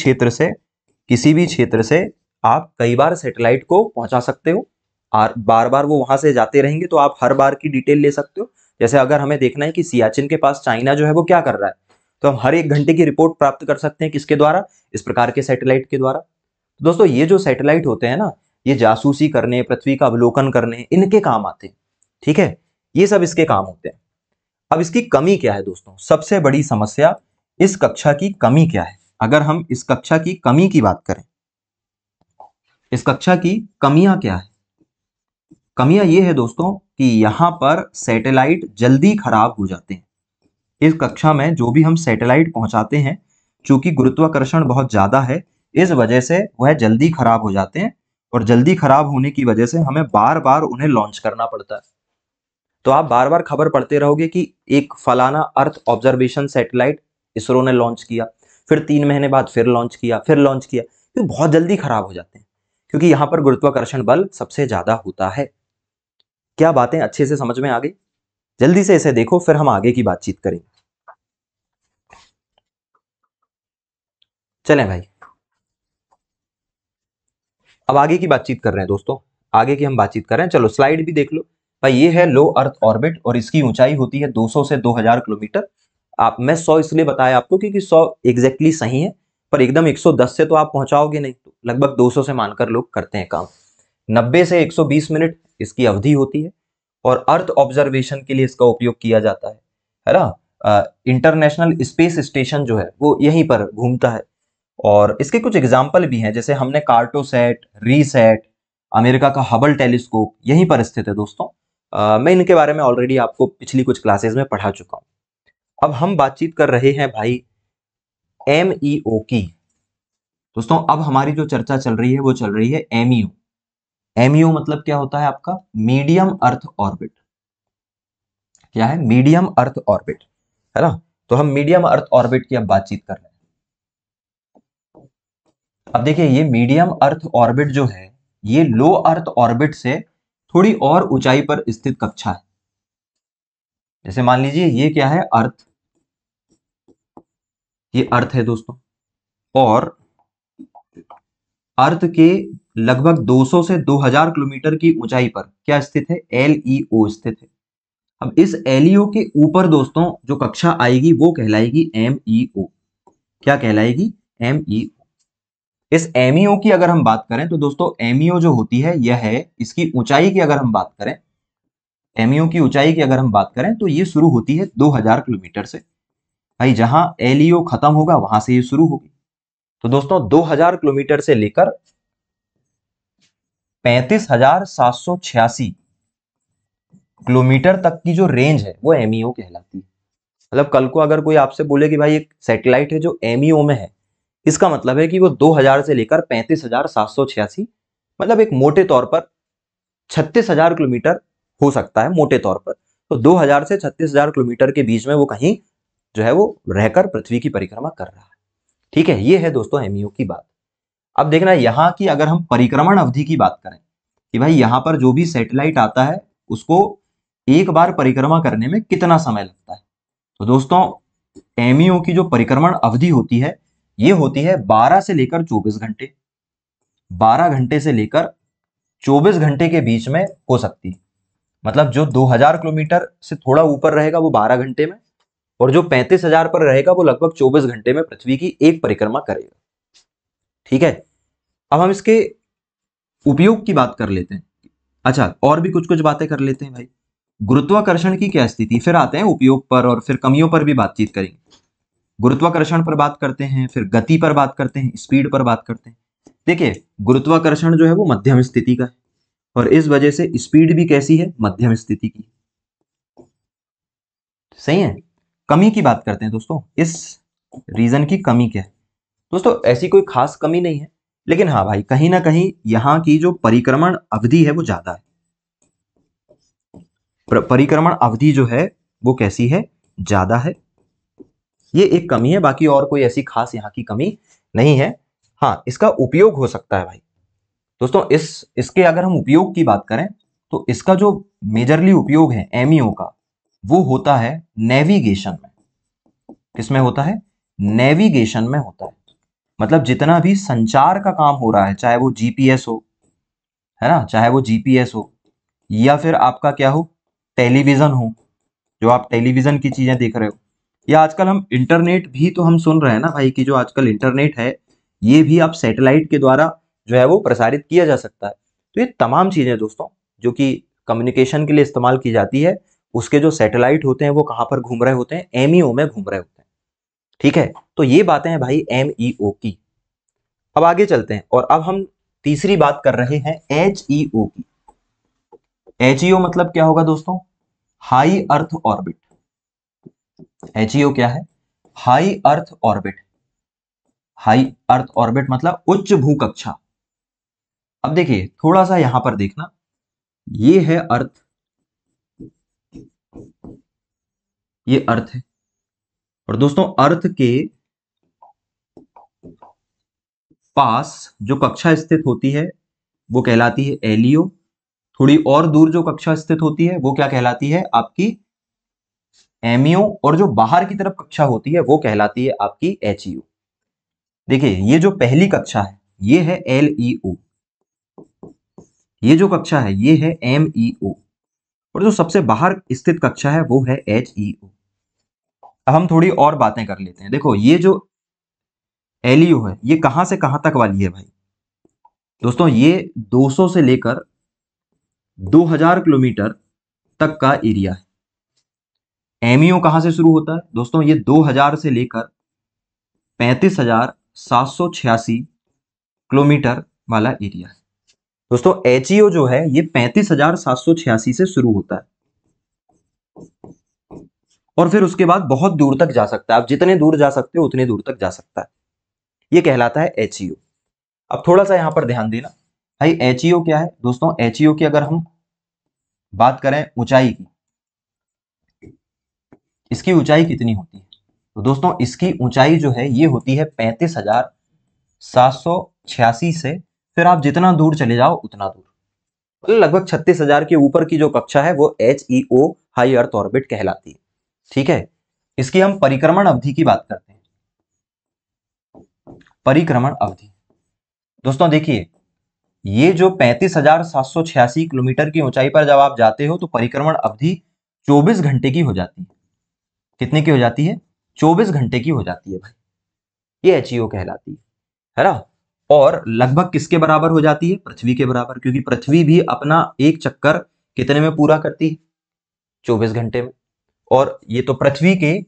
क्षेत्र से आप कई बार सैटेलाइट को पहुंचा सकते हो, और बार बार वो वहां से जाते रहेंगे, तो आप हर बार की डिटेल ले सकते हो। जैसे अगर हमें देखना है कि सियाचिन के पास चाइना जो है वो क्या कर रहा है, तो हम हर 1 घंटे की रिपोर्ट प्राप्त कर सकते हैं, किसके द्वारा, इस प्रकार के सैटेलाइट के द्वारा। दोस्तों, ये जो सैटेलाइट होते हैं ना, ये जासूसी करने, पृथ्वी का अवलोकन करने, इनके काम आते हैं, ठीक है, ये सब इसके काम होते हैं। अब इसकी कमी क्या है दोस्तों, सबसे बड़ी समस्या इस कक्षा की कमी क्या है। अगर हम इस कक्षा की कमी की बात करें, इस कक्षा की कमियां क्या है, कमियां ये है दोस्तों कि यहां पर सैटेलाइट जल्दी खराब हो जाते हैं। इस कक्षा में जो भी हम सैटेलाइट पहुंचाते हैं, चूंकि गुरुत्वाकर्षण बहुत ज्यादा है, इस वजह से वह जल्दी खराब हो जाते हैं, और जल्दी खराब होने की वजह से हमें बार बार उन्हें लॉन्च करना पड़ता है। तो आप बार बार खबर पढ़ते रहोगे कि एक फलाना अर्थ ऑब्जर्वेशन सैटेलाइट इसरो ने लॉन्च किया, फिर 3 महीने बाद फिर लॉन्च किया, फिर लॉन्च किया, तो बहुत जल्दी खराब हो जाते हैं, क्योंकि यहां पर गुरुत्वाकर्षण बल सबसे ज्यादा होता है। क्या बातें अच्छे से समझ में आ गई? जल्दी से इसे देखो, फिर हम आगे की बातचीत करेंगे। चलें भाई, अब आगे की बातचीत कर रहे हैं दोस्तों, आगे की हम बातचीत कर रहे हैं। चलो स्लाइड भी देख लो भाई। ये है लो अर्थ ऑर्बिट, और इसकी ऊंचाई होती है 200 से 2000 किलोमीटर। आप, मैं 100 इसलिए बताया आपको क्योंकि 100 एग्जैक्टली सही है, पर एकदम 110 से तो आप पहुंचाओगे नहीं, तो लगभग 200 से मानकर लोग करते हैं काम। 90 से 120 मिनट इसकी अवधि होती है, और अर्थ ऑब्जर्वेशन के लिए इसका उपयोग किया जाता है ना। इंटरनेशनल स्पेस स्टेशन जो है वो यहीं पर घूमता है, और इसके कुछ एग्जाम्पल भी हैं, जैसे हमने कार्टोसैट, रीसैट, अमेरिका का हबल टेलीस्कोप यहीं पर स्थित है दोस्तों। मैं इनके बारे में ऑलरेडी आपको पिछली कुछ क्लासेस में पढ़ा चुका हूं। अब हम बातचीत कर रहे हैं भाई MEO की। दोस्तों, अब हमारी जो चर्चा चल रही है वो चल रही है MEO। MEO मतलब क्या होता है आपका, मीडियम अर्थ ऑर्बिट। क्या है, मीडियम अर्थ ऑर्बिट, है ना। तो हम मीडियम अर्थ ऑर्बिट की अब बातचीत कर रहे हैं। अब देखिए, ये मीडियम अर्थ ऑर्बिट जो है, ये लो अर्थ ऑर्बिट से थोड़ी और ऊंचाई पर स्थित कक्षा है। जैसे मान लीजिए ये क्या है, अर्थ, ये अर्थ है दोस्तों, और अर्थ के लगभग 200 से 2000 किलोमीटर की ऊंचाई पर क्या स्थित है, LEO स्थित है। अब इस LEO के ऊपर दोस्तों जो कक्षा आएगी वो कहलाएगी MEO। क्या कहलाएगी, MEO। इस MEO की अगर हम बात करें तो दोस्तों MEO जो होती है यह है, इसकी ऊंचाई की अगर हम बात करें, MEO की ऊंचाई की अगर हम बात करें तो ये शुरू होती है 2000 किलोमीटर से। भाई जहां LEO खत्म होगा वहां से ये शुरू होगी। तो दोस्तों 2000 किलोमीटर से लेकर 35,786 किलोमीटर तक की जो रेंज है वो MEO कहलाती है। मतलब कल को अगर कोई आपसे बोले कि भाई एक सैटेलाइट है जो MEO में है, इसका मतलब है कि वो 2000 से लेकर 35,786, मतलब एक मोटे तौर पर 36,000 किलोमीटर हो सकता है मोटे तौर पर। तो 2000 से 36,000 किलोमीटर के बीच में वो कहीं जो है वो रहकर पृथ्वी की परिक्रमा कर रहा है। ठीक है, ये है दोस्तों MEO की बात। अब देखना यहाँ की अगर हम परिक्रमण अवधि की बात करें कि भाई यहाँ पर जो भी सैटेलाइट आता है उसको एक बार परिक्रमा करने में कितना समय लगता है, तो दोस्तों एमईओ की जो परिक्रमण अवधि होती है ये होती है 12 से लेकर 24 घंटे। 12 घंटे से लेकर 24 घंटे के बीच में हो सकती है। मतलब जो 2000 किलोमीटर से थोड़ा ऊपर रहेगा वो 12 घंटे में, और जो 35,000 पर रहेगा वो लगभग 24 घंटे में पृथ्वी की एक परिक्रमा करेगा। ठीक है, अब हम इसके उपयोग की बात कर लेते हैं। अच्छा, और भी कुछ कुछ बातें कर लेते हैं भाई। गुरुत्वाकर्षण की क्या स्थिति, फिर आते हैं उपयोग पर और फिर कमियों पर भी बातचीत करेंगे। गुरुत्वाकर्षण पर बात करते हैं, फिर गति पर बात करते हैं, स्पीड पर बात करते हैं। देखिए, गुरुत्वाकर्षण जो है वो मध्यम स्थिति का है, और इस वजह से स्पीड भी कैसी है, मध्यम स्थिति की। सही है। कमी की बात करते हैं दोस्तों, इस रीजन की कमी क्या है। दोस्तों ऐसी कोई खास कमी नहीं है, लेकिन हाँ भाई, कहीं ना कहीं यहाँ की जो परिक्रमण अवधि है वो ज्यादा है। परिक्रमण अवधि जो है वो कैसी है, ज्यादा है। ये एक कमी है, बाकी और कोई ऐसी खास यहाँ की कमी नहीं है। हाँ, इसका उपयोग हो सकता है भाई। दोस्तों इसके अगर हम उपयोग की बात करें तो इसका जो मेजरली उपयोग है एमईओ का, वो होता है नेविगेशन में। किसमें होता है, नेविगेशन में होता है। मतलब जितना भी संचार का काम हो रहा है, चाहे वो जीपीएस हो, है ना, चाहे वो जीपीएस हो या फिर आपका क्या हो, टेलीविजन हो, जो आप टेलीविजन की चीजें देख रहे हो, या आजकल हम इंटरनेट भी तो हम सुन रहे हैं ना भाई, कि जो आजकल इंटरनेट है ये भी आप सैटेलाइट के द्वारा जो है वो प्रसारित किया जा सकता है। तो ये तमाम चीजें दोस्तों जो कि कम्युनिकेशन के लिए इस्तेमाल की जाती है, उसके जो सैटेलाइट होते हैं वो कहां पर घूम रहे होते हैं, एमईओ में घूम रहे होते हैं। ठीक है, तो ये बातें हैं भाई एमईओ की। अब आगे चलते हैं और अब हम तीसरी बात कर रहे हैं एचईओ की। एचईओ मतलब क्या होगा दोस्तों, हाई अर्थ ऑर्बिट। एचईओ क्या है, high earth orbit. High earth orbit मतलब उच्च भूकक्षा। अब देखिए थोड़ा सा यहां पर देखना, ये है अर्थ, ये अर्थ है, और दोस्तों अर्थ के पास जो कक्षा स्थित होती है वो कहलाती है एलियो। थोड़ी और दूर जो कक्षा स्थित होती है वो क्या कहलाती है, आपकी एमईओ। और जो बाहर की तरफ कक्षा होती है वो कहलाती है आपकी एचईओ। देखिए ये जो पहली कक्षा है ये है एलईओ, ये जो कक्षा है ये है एमईओ, और जो सबसे बाहर स्थित कक्षा है वो है एचईओ। अब हम थोड़ी और बातें कर लेते हैं। देखो ये जो एलईओ है ये कहां से कहां तक वाली है भाई, दोस्तों ये 200 से लेकर 2000 किलोमीटर तक का एरिया है। एमईओ कहां से शुरू होता है दोस्तों, ये 2000 से लेकर 35,786 किलोमीटर वाला एरिया है। दोस्तों एचईओ जो है ये 35,786 से शुरू होता है, और फिर उसके बाद बहुत दूर तक जा सकता है। आप जितने दूर जा सकते हो उतने दूर तक जा सकता है, ये कहलाता है एचईओ। अब थोड़ा सा यहां पर ध्यान देना भाई, एचईओ क्या है दोस्तों, एचईओ की अगर हम बात करें ऊंचाई की, इसकी ऊंचाई कितनी होती है, तो दोस्तों इसकी ऊंचाई जो है ये होती है 35,786 से, फिर आप जितना दूर चले जाओ उतना दूर, मतलब लगभग 36,000 के ऊपर की जो कक्षा है वो एचईओ हाई अर्थ ऑर्बिट कहलाती है। ठीक है, इसकी हम परिक्रमण अवधि की बात करते हैं। परिक्रमण अवधि दोस्तों देखिए, ये जो 35,786 किलोमीटर की ऊंचाई पर जब आप जाते हो तो परिक्रमण अवधि 24 घंटे की हो जाती है। कितने की हो जाती है, 24 घंटे की हो जाती है भाई, ये एचईओ कहलाती है ना। और लगभग किसके बराबर हो जाती है, पृथ्वी के बराबर, क्योंकि पृथ्वी भी अपना एक चक्कर कितने में पूरा करती है, 24 घंटे में। और ये तो पृथ्वी के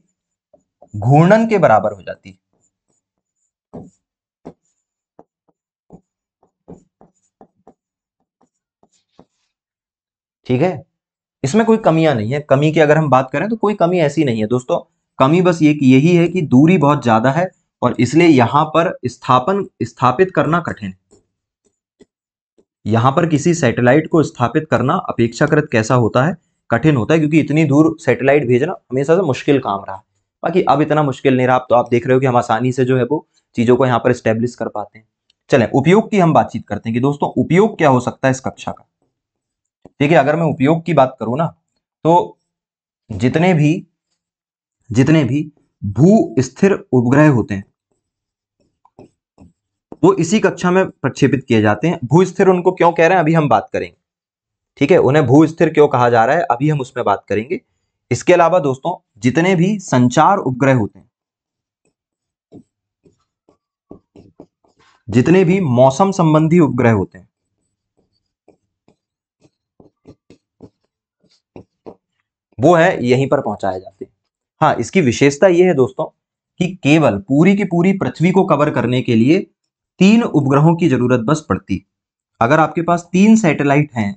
घूर्णन के बराबर हो जाती है। ठीक है, इसमें कोई कमियां नहीं है। कमी की अगर हम बात करें तो कोई कमी ऐसी नहीं है दोस्तों। कमी बस ये कि यही है कि दूरी बहुत ज्यादा है, और इसलिए यहां पर स्थापित करना कठिन है। यहां पर किसी सैटेलाइट को स्थापित करना अपेक्षाकृत कैसा होता है, कठिन होता है, क्योंकि इतनी दूर सैटेलाइट भेजना हमेशा से मुश्किल काम रहा। बाकी अब इतना मुश्किल नहीं रहा, अब तो आप देख रहे हो कि हम आसानी से जो है वो चीजों को यहाँ पर स्टेब्लिश कर पाते हैं। चलें उपयोग की हम बातचीत करते हैं कि दोस्तों उपयोग क्या हो सकता है इस कक्षा का। देखिए अगर मैं उपयोग की बात करूं ना, तो जितने भी भू स्थिर उपग्रह होते हैं वो इसी कक्षा में प्रक्षेपित किए जाते हैं। भू स्थिर उनको क्यों कह रहे हैं अभी हम बात करेंगे, ठीक है, उन्हें भू स्थिर क्यों कहा जा रहा है अभी हम उसमें बात करेंगे। इसके अलावा दोस्तों जितने भी संचार उपग्रह होते हैं, जितने भी मौसम संबंधी उपग्रह होते हैं, वो है यहीं पर पहुंचाए जाते हैं। हाँ, इसकी विशेषता यह है दोस्तों कि केवल पूरी की पूरी पृथ्वी को कवर करने के लिए 3 उपग्रहों की जरूरत बस पड़ती। अगर आपके पास 3 सैटेलाइट हैं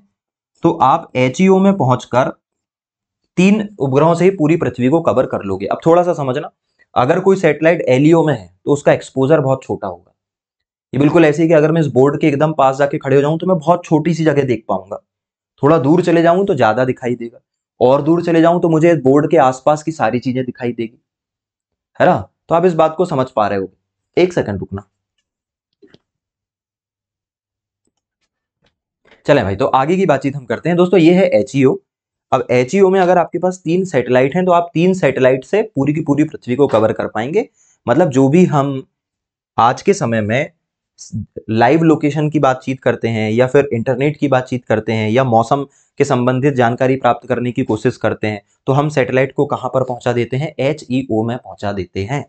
तो आप एचईओ में पहुंचकर 3 उपग्रहों से ही पूरी पृथ्वी को कवर कर लोगे। अब थोड़ा सा समझना, अगर कोई सैटेलाइट एलईओ में है तो उसका एक्सपोजर बहुत छोटा होगा। ये बिल्कुल ऐसे ही कि अगर मैं इस बोर्ड के एकदम पास जाके खड़े हो जाऊं तो मैं बहुत छोटी सी जगह देख पाऊंगा, थोड़ा दूर चले जाऊं तो ज्यादा दिखाई देगा, और दूर चले जाऊं तो मुझे बोर्ड के आसपास की सारी चीजें दिखाई देगी, है ना। तो आप इस बात को समझ पा रहे हो। एक सेकंड रुकना। चलें भाई, तो आगे की बातचीत हम करते हैं दोस्तों। ये है एचईओ। अब एचईओ में अगर आपके पास 3 सैटेलाइट हैं तो आप 3 सैटेलाइट से पूरी की पूरी पृथ्वी को कवर कर पाएंगे। मतलब जो भी हम आज के समय में लाइव लोकेशन की बातचीत करते हैं या फिर इंटरनेट की बातचीत करते हैं या मौसम के संबंधित जानकारी प्राप्त करने की कोशिश करते हैं तो हम सैटेलाइट को कहां पर पहुंचा देते हैं, एचईओ में पहुंचा देते हैं।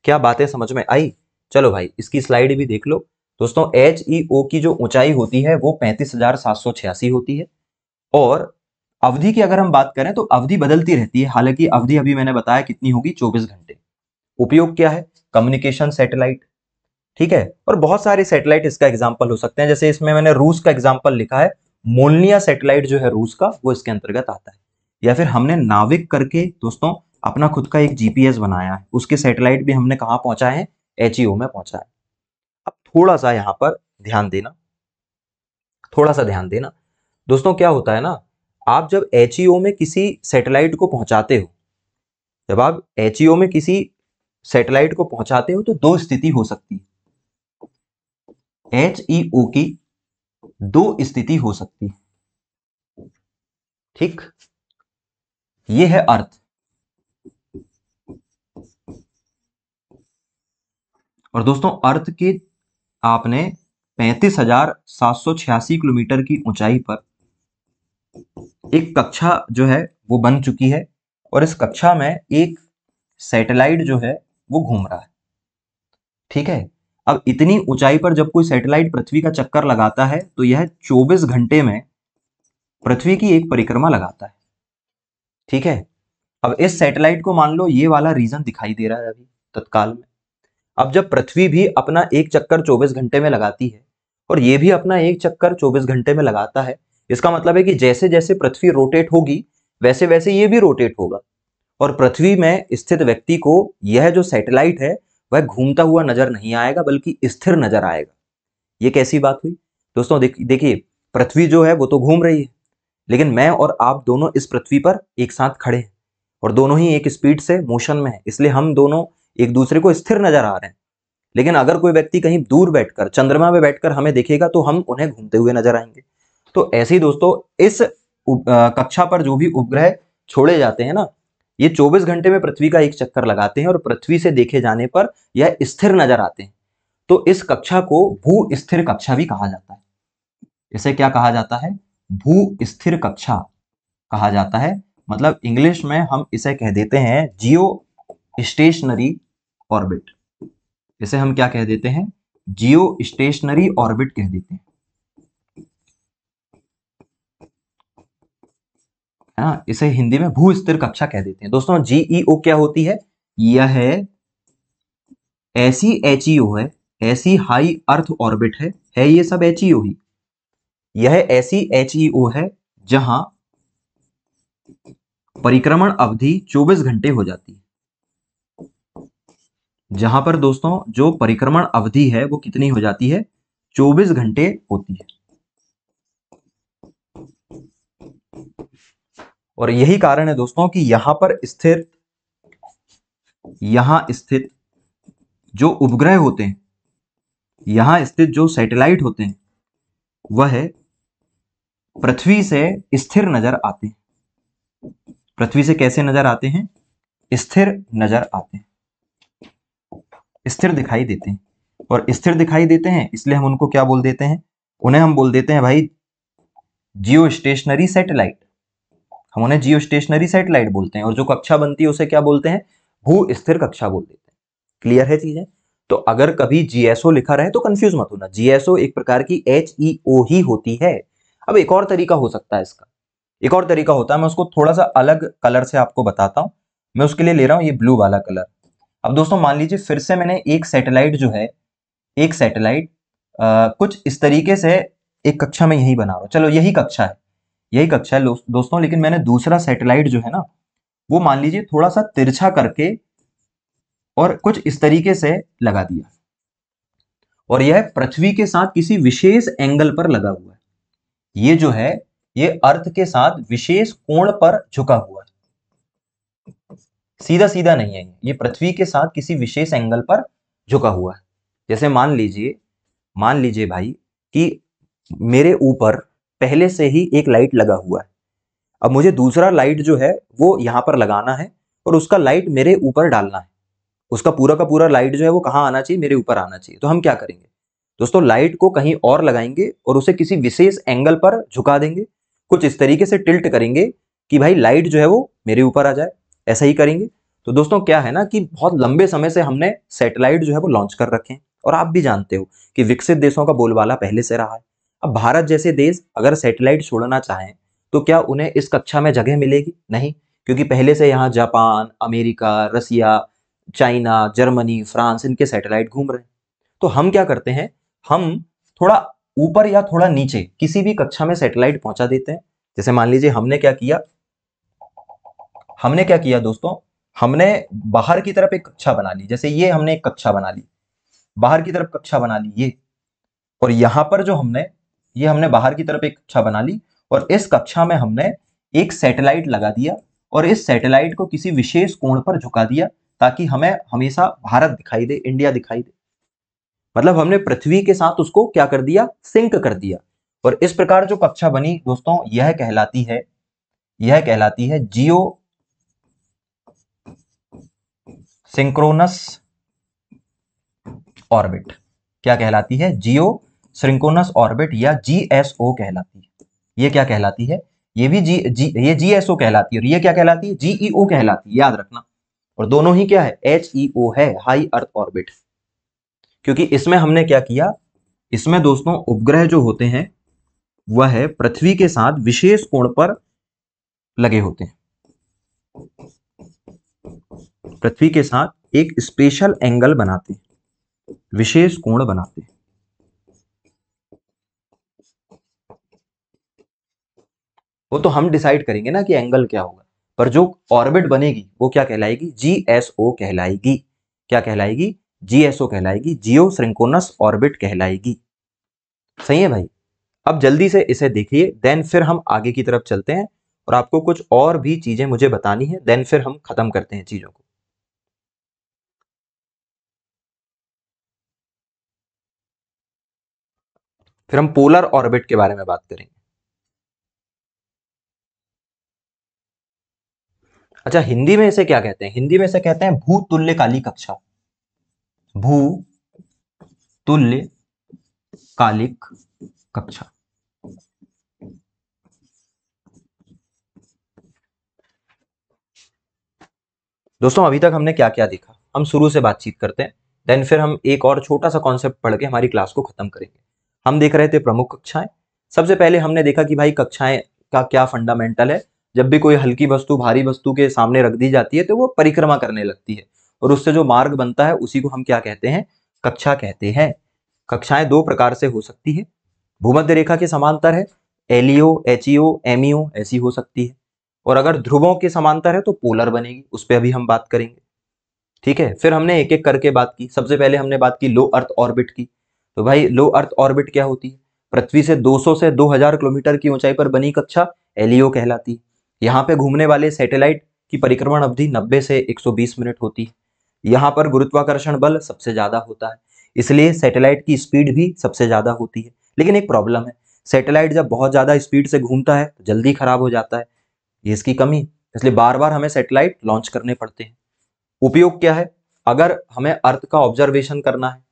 क्या बातें समझ में आई? चलो भाई, इसकी स्लाइड भी देख लो दोस्तों। एचईओ की जो ऊंचाई होती है वो 35,786 होती है, और अवधि की अगर हम बात करें तो अवधि बदलती रहती है। हालांकि अवधि अभी मैंने बताया कितनी होगी, 24 घंटे। उपयोग क्या है? कम्युनिकेशन सैटेलाइट, ठीक है। और बहुत सारे सैटेलाइट इसका एग्जाम्पल हो सकते हैं, जैसे इसमें मैंने रूस का एग्जाम्पल लिखा है। मोलनिया सैटेलाइट जो है रूस का, वो इसके अंतर्गत आता है। या फिर हमने नाविक करके दोस्तों अपना खुद का एक जीपीएस बनाया है, उसके सैटेलाइट भी हमने कहां पहुंचाए हैं? एचईओ में पहुंचाए। अब थोड़ा सा यहां पर ध्यान देना, थोड़ा सा ध्यान देना दोस्तों। क्या होता है ना, आप जब एचईओ में किसी सैटेलाइट को पहुंचाते हो, जब आप एचईओ में किसी सैटेलाइट को पहुंचाते हो तो दो स्थिति हो सकती है। एचईओ की दो स्थिति हो सकती है, ठीक। ये है अर्थ, और दोस्तों अर्थ के आपने 35,786 किलोमीटर की ऊंचाई पर एक कक्षा जो है वो बन चुकी है, और इस कक्षा में एक सैटेलाइट जो है वो घूम रहा है, ठीक है। अब इतनी ऊंचाई पर जब कोई सैटेलाइट पृथ्वी का चक्कर लगाता है तो यह 24 घंटे में पृथ्वी की एक परिक्रमा लगाता है, ठीक है। अब इस सैटेलाइट को मान लो ये वाला रीजन दिखाई दे रहा है अभी तत्काल में। अब जब पृथ्वी भी अपना एक चक्कर 24 घंटे में लगाती है और ये भी अपना एक चक्कर 24 घंटे में लगाता है, इसका मतलब है कि जैसे जैसे पृथ्वी रोटेट होगी वैसे वैसे ये भी रोटेट होगा, और पृथ्वी में स्थित व्यक्ति को यह जो सैटेलाइट है वह घूमता हुआ नजर नहीं आएगा बल्कि स्थिर नजर आएगा। ये कैसी बात हुई दोस्तों? देखिए, पृथ्वी जो है वो तो घूम रही है, लेकिन मैं और आप दोनों इस पृथ्वी पर एक साथ खड़े हैं और दोनों ही एक स्पीड से मोशन में है, इसलिए हम दोनों एक दूसरे को स्थिर नजर आ रहे हैं। लेकिन अगर कोई व्यक्ति कहीं दूर बैठकर, चंद्रमा में बैठकर हमें देखेगा तो हम उन्हें घूमते हुए नजर आएंगे। तो ऐसे ही दोस्तों इस कक्षा पर जो भी उपग्रह छोड़े जाते हैं ना, ये 24 घंटे में पृथ्वी का एक चक्कर लगाते हैं और पृथ्वी से देखे जाने पर यह स्थिर नजर आते हैं। तो इस कक्षा को भू स्थिर कक्षा भी कहा जाता है। इसे क्या कहा जाता है? भू स्थिर कक्षा कहा जाता है। मतलब इंग्लिश में हम इसे कह देते हैं जियो स्टेशनरी ऑर्बिट। इसे हम क्या कह देते हैं? जियो स्टेशनरी ऑर्बिट कह देते हैं, है ना। इसे हिंदी में भू स्थिर कक्षा कह देते हैं। दोस्तों जीईओ क्या होती है? यह ऐसी एचईओ है, ऐसी हाई अर्थ ऑर्बिट है ये सब एचईओ ही। यह ऐसी एचईओ है जहां परिक्रमण अवधि 24 घंटे हो जाती है। जहां पर दोस्तों जो परिक्रमण अवधि है वो कितनी हो जाती है? 24 घंटे होती है। और यही कारण है दोस्तों कि यहां स्थित जो उपग्रह होते हैं, यहां स्थित जो सैटेलाइट होते हैं, वह पृथ्वी से स्थिर नजर आते हैं। पृथ्वी से कैसे नजर आते हैं? स्थिर नजर आते हैं, स्थिर दिखाई देते हैं। और स्थिर दिखाई देते हैं इसलिए हम उनको क्या बोल देते हैं, उन्हें हम बोल देते हैं भाई जियो स्टेशनरी सैटेलाइट। हम उन्हें जियो स्टेशनरी सैटेलाइट बोलते हैं। और जो कक्षा बनती है उसे क्या बोलते हैं, भू स्थिर कक्षा बोल देते हैं। क्लियर है चीजें। तो अगर कभी जीएसओ लिखा रहे तो कंफ्यूज मत होना, जीएसओ एक प्रकार की एचईओ ही होती है। अब एक और तरीका हो सकता है इसका, एक और तरीका होता है, मैं उसको थोड़ा सा अलग कलर से आपको बताता हूं। मैं उसके लिए ले रहा हूं ये ब्लू वाला कलर। अब दोस्तों मान लीजिए फिर से मैंने एक सैटेलाइट जो है, एक सैटेलाइट कुछ इस तरीके से एक कक्षा में यही बना रहा हूं। चलो यही कक्षा है, यही कक्षा है दोस्तों, लेकिन मैंने दूसरा सैटेलाइट जो है ना वो मान लीजिए थोड़ा सा तिरछा करके और कुछ इस तरीके से लगा दिया, और यह पृथ्वी के साथ किसी विशेष एंगल पर लगा हुआ है। ये जो है ये अर्थ के साथ विशेष कोण पर झुका हुआ है, सीधा सीधा नहीं है, ये पृथ्वी के साथ किसी विशेष एंगल पर झुका हुआ है। जैसे मान लीजिए भाई कि मेरे ऊपर पहले से ही एक लाइट लगा हुआ है। अब मुझे दूसरा लाइट जो है वो यहां पर लगाना है और उसका लाइट मेरे ऊपर डालना है। उसका पूरा का पूरा लाइट जो है वो कहां आना चाहिए, मेरे ऊपर आना चाहिए। तो हम क्या करेंगे दोस्तों, लाइट को कहीं और लगाएंगे और उसे किसी विशेष एंगल पर झुका देंगे, कुछ इस तरीके से टिल्ट करेंगे कि भाई लाइट जो है वो मेरे ऊपर आ जाए। ऐसा ही करेंगे। तो दोस्तों क्या है ना कि बहुत लंबे समय से हमने सैटेलाइट जो है वो लॉन्च कर रखे हैं, और आप भी जानते हो कि विकसित देशों का बोलबाला पहले से रहा है। अब भारत जैसे देश अगर सैटेलाइट छोड़ना चाहें तो क्या उन्हें इस कक्षा में जगह मिलेगी? नहीं, क्योंकि पहले से यहाँ जापान, अमेरिका, रसिया, चाइना, जर्मनी, फ्रांस इनके सैटेलाइट घूम रहे हैं। तो हम क्या करते हैं, हम थोड़ा ऊपर या थोड़ा नीचे किसी भी कक्षा में सैटेलाइट पहुंचा देते हैं। जैसे मान लीजिए हमने क्या किया दोस्तों, हमने बाहर की तरफ एक कक्षा बना ली। जैसे ये हमने एक कक्षा बना ली, बाहर की तरफ कक्षा बना ली ये, और यहां पर जो हमने बाहर की तरफ एक कक्षा बना ली, और इस कक्षा में हमने एक सैटेलाइट लगा दिया, और इस सैटेलाइट को किसी विशेष कोण पर झुका दिया ताकि हमें हमेशा भारत दिखाई दे, इंडिया दिखाई दे। मतलब हमने पृथ्वी के साथ उसको क्या कर दिया, सिंक कर दिया। और इस प्रकार जो कक्षा बनी दोस्तों यह कहलाती है जियो सिंक्रोनस ऑर्बिट। क्या कहलाती है, जियो सिंक्रोनस ऑर्बिट या जीएसओ कहलाती है। ये क्या कहलाती है, ये भी ये जीएसओ कहलाती है, और ये क्या कहलाती है, जीईओ कहलाती है, याद रखना। और दोनों ही क्या है, एचईओ है, हाई अर्थ ऑर्बिट। क्योंकि इसमें हमने क्या किया, इसमें दोस्तों उपग्रह जो होते हैं वह है पृथ्वी के साथ विशेष कोण पर लगे होते हैं, पृथ्वी के साथ एक स्पेशल एंगल बनाते हैं, विशेष कोण बनाते हैं। वो तो हम डिसाइड करेंगे ना कि एंगल क्या होगा, पर जो ऑर्बिट बनेगी वो क्या कहलाएगी, जीएसओ कहलाएगी। क्या कहलाएगी, जीएसओ कहलाएगी, जियो सिंक्रोनस ऑर्बिट कहलाएगी। सही है भाई। अब जल्दी से इसे देखिए, देन फिर हम आगे की तरफ चलते हैं, और आपको कुछ और भी चीजें मुझे बतानी है, देन फिर हम खत्म करते हैं चीजों को। फिर हम पोलर ऑर्बिट के बारे में बात करेंगे। अच्छा, हिंदी में इसे क्या कहते हैं, हिंदी में इसे कहते हैं भूतुल्य काली कक्षा, भू तुल्य कालिक कक्षा। दोस्तों अभी तक हमने क्या क्या देखा, हम शुरू से बातचीत करते हैं, देन फिर हम एक और छोटा सा कॉन्सेप्ट पढ़ के हमारी क्लास को खत्म करेंगे। हम देख रहे थे प्रमुख कक्षाएं। सबसे पहले हमने देखा कि भाई कक्षाएं का क्या फंडामेंटल है। जब भी कोई हल्की वस्तु भारी वस्तु के सामने रख दी जाती है तो वो परिक्रमा करने लगती है, और उससे जो मार्ग बनता है उसी को हम क्या कहते हैं, कक्षा कहते हैं। कक्षाएं दो प्रकार से हो सकती है, भूमध्य रेखा के समांतर है, एलईओ, एचईओ, एमईओ ऐसी हो सकती है, और अगर ध्रुवों के समांतर है तो पोलर बनेगी, उस पर अभी हम बात करेंगे। ठीक है, फिर हमने एक एक करके बात की। सबसे पहले हमने बात की लो अर्थ ऑर्बिट की। तो भाई लो अर्थ ऑर्बिट क्या होती है, पृथ्वी से 200 से 2000 किलोमीटर की ऊंचाई पर बनी कक्षा एलईओ कहलाती है। यहाँ पे घूमने वाले सैटेलाइट की परिक्रमण अवधि 90 से 120 मिनट होती है। यहाँ पर गुरुत्वाकर्षण बल सबसे ज्यादा होता है, इसलिए सैटेलाइट की स्पीड भी सबसे ज्यादा होती है। लेकिन एक प्रॉब्लम है, सैटेलाइट जब बहुत ज्यादा स्पीड से घूमता है तो जल्दी खराब हो जाता है, ये इसकी कमी। इसलिए बार बार हमें सैटेलाइट लॉन्च करने पड़ते हैं। उपयोग क्या है? अगर हमें अर्थ का ऑब्जर्वेशन करना है,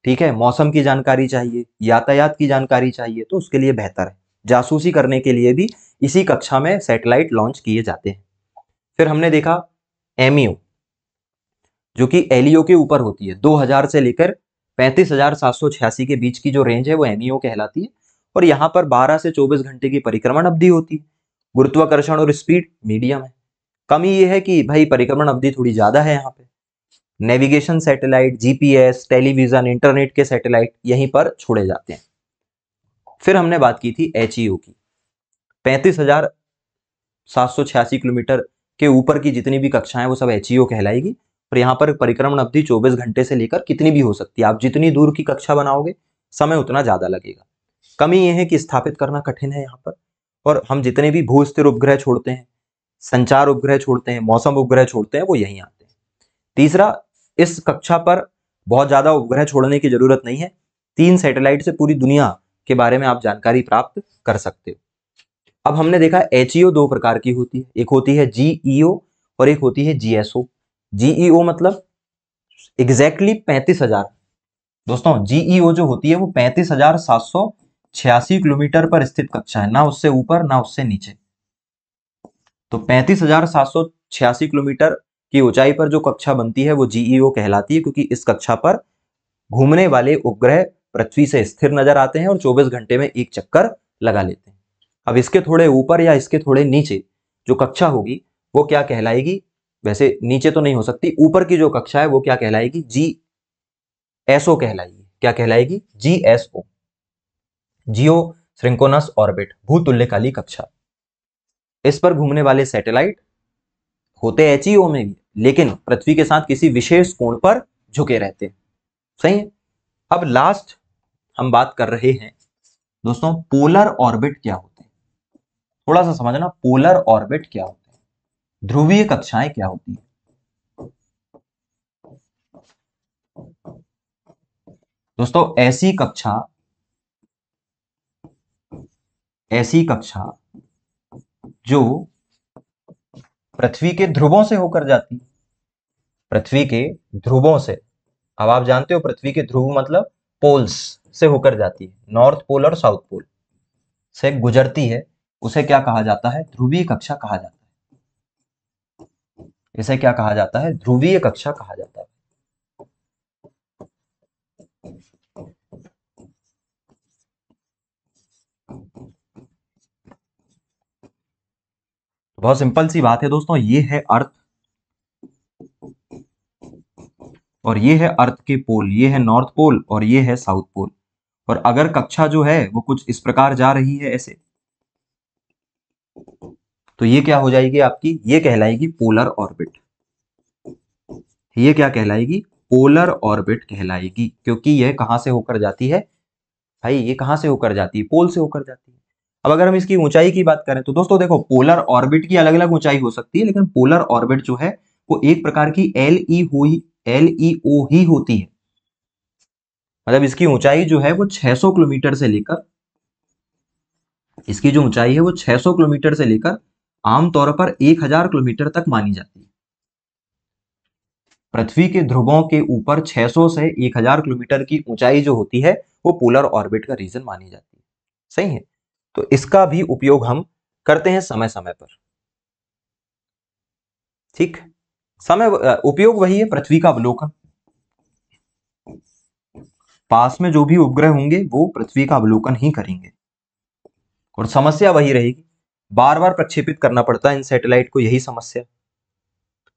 ठीक है, मौसम की जानकारी चाहिए, यातायात की जानकारी चाहिए, तो उसके लिए बेहतर है। जासूसी करने के लिए भी इसी कक्षा में सैटेलाइट लॉन्च किए जाते हैं। फिर हमने देखा एमईओ, जो कि एलईओ के ऊपर होती है। 2000 से लेकर 35,786 के बीच की जो रेंज है वो एमईओ कहलाती है। और यहाँ पर 12 से 24 घंटे की परिक्रमण अवधि होती है। गुरुत्वाकर्षण और स्पीड मीडियम है। कमी ये है कि भाई परिक्रमण अवधि थोड़ी ज्यादा है यहाँ पे। Navigation satellite, GPS, television, internet के सैटेलाइट यहीं पर छोड़े जाते हैं। फिर हमने बात की थी एचईओ की। 35,786 किलोमीटर के ऊपर की जितनी भी कक्षाएं वो सब एचईओ कहलाएगी। और यहाँ पर परिक्रमण अवधि 24 घंटे से लेकर कितनी भी हो सकती है। आप जितनी दूर की कक्षा बनाओगे समय उतना ज्यादा लगेगा। कमी यह है कि स्थापित करना कठिन है यहाँ पर। और हम जितने भी भू स्थिर उपग्रह छोड़ते हैं, संचार उपग्रह छोड़ते हैं, मौसम उपग्रह छोड़ते हैं, वो यहीं आते हैं। तीसरा, इस कक्षा पर बहुत ज्यादा उपग्रह छोड़ने की जरूरत नहीं है। 3 सैटेलाइट से पूरी दुनिया के बारे में आप जानकारी प्राप्त कर सकते हो। अब हमने देखा एचईओ 2 प्रकार की होती है। एक होती है जीईओ और एक होती है जीएसओ। जीईओ मतलब एग्जैक्टली 35,000। दोस्तों जीईओ जो होती है वो 35,786 किलोमीटर पर स्थित कक्षा है, ना उससे ऊपर ना उससे नीचे। तो 35,786 किलोमीटर की ऊंचाई पर जो कक्षा बनती है वो जीईओ कहलाती है, क्योंकि इस कक्षा पर घूमने वाले उपग्रह पृथ्वी से स्थिर नजर आते हैं और 24 घंटे में एक चक्कर लगा लेते हैं। अब इसके थोड़े ऊपर या इसके थोड़े नीचे जो कक्षा होगी वो क्या कहलाएगी? वैसे नीचे तो नहीं हो सकती, ऊपर की जो कक्षा है वो क्या कहलाएगी? जीएसओ कहलाएगी। क्या कहलाएगी? जीएसओ, जियो सिंक्रोनस ऑर्बिट, भूतुल्यकाली कक्षा। इस पर घूमने वाले सैटेलाइट होते एचईओ में भी, लेकिन पृथ्वी के साथ किसी विशेष कोण पर झुके रहते हैं। सही है। अब लास्ट हम बात कर रहे हैं दोस्तों, पोलर ऑर्बिट क्या होते हैं। थोड़ा सा समझना, पोलर ऑर्बिट क्या होते हैं, ध्रुवीय कक्षाएं क्या होती हैं। दोस्तों ऐसी कक्षा जो पृथ्वी के ध्रुवों से होकर जाती है। पृथ्वी के ध्रुवों से, अब आप जानते हो पृथ्वी के ध्रुव मतलब पोल्स से होकर जाती है, नॉर्थ पोल और साउथ पोल से गुजरती है, उसे क्या कहा जाता है? ध्रुवीय कक्षा कहा जाता है। इसे क्या कहा जाता है? ध्रुवीय कक्षा कहा जाता है। बहुत सिंपल सी बात है दोस्तों, ये है अर्थ और ये है अर्थ के पोल, ये है नॉर्थ पोल और ये है साउथ पोल। और अगर कक्षा जो है वो कुछ इस प्रकार जा रही है ऐसे, तो ये क्या हो जाएगी आपकी? ये कहलाएगी पोलर ऑर्बिट। ये क्या कहलाएगी? पोलर ऑर्बिट कहलाएगी, क्योंकि यह कहां से होकर जाती है भाई? ये कहां से होकर जाती है? पोल से होकर जाती है। अब अगर हम इसकी ऊंचाई की बात करें तो दोस्तों देखो, पोलर ऑर्बिट की अलग अलग ऊंचाई हो सकती है, लेकिन पोलर ऑर्बिट जो है वो एक प्रकार की एलईओ ही होती है। मतलब इसकी ऊंचाई जो है वो 600 किलोमीटर से लेकर, इसकी जो ऊंचाई है वो 600 किलोमीटर से लेकर आमतौर पर 1000 किलोमीटर तक मानी जाती है। पृथ्वी के ध्रुवों के ऊपर 600 से 1000 किलोमीटर की ऊंचाई जो होती है वो पोलर ऑर्बिट का रीजन मानी जाती है। सही है। तो इसका भी उपयोग हम करते हैं समय समय पर। ठीक, उपयोग वही है, पृथ्वी का अवलोकन। पास में जो भी उपग्रह होंगे वो पृथ्वी का अवलोकन ही करेंगे। और समस्या वही रहेगी, बार बार प्रक्षेपित करना पड़ता है इन सैटेलाइट को, यही समस्या।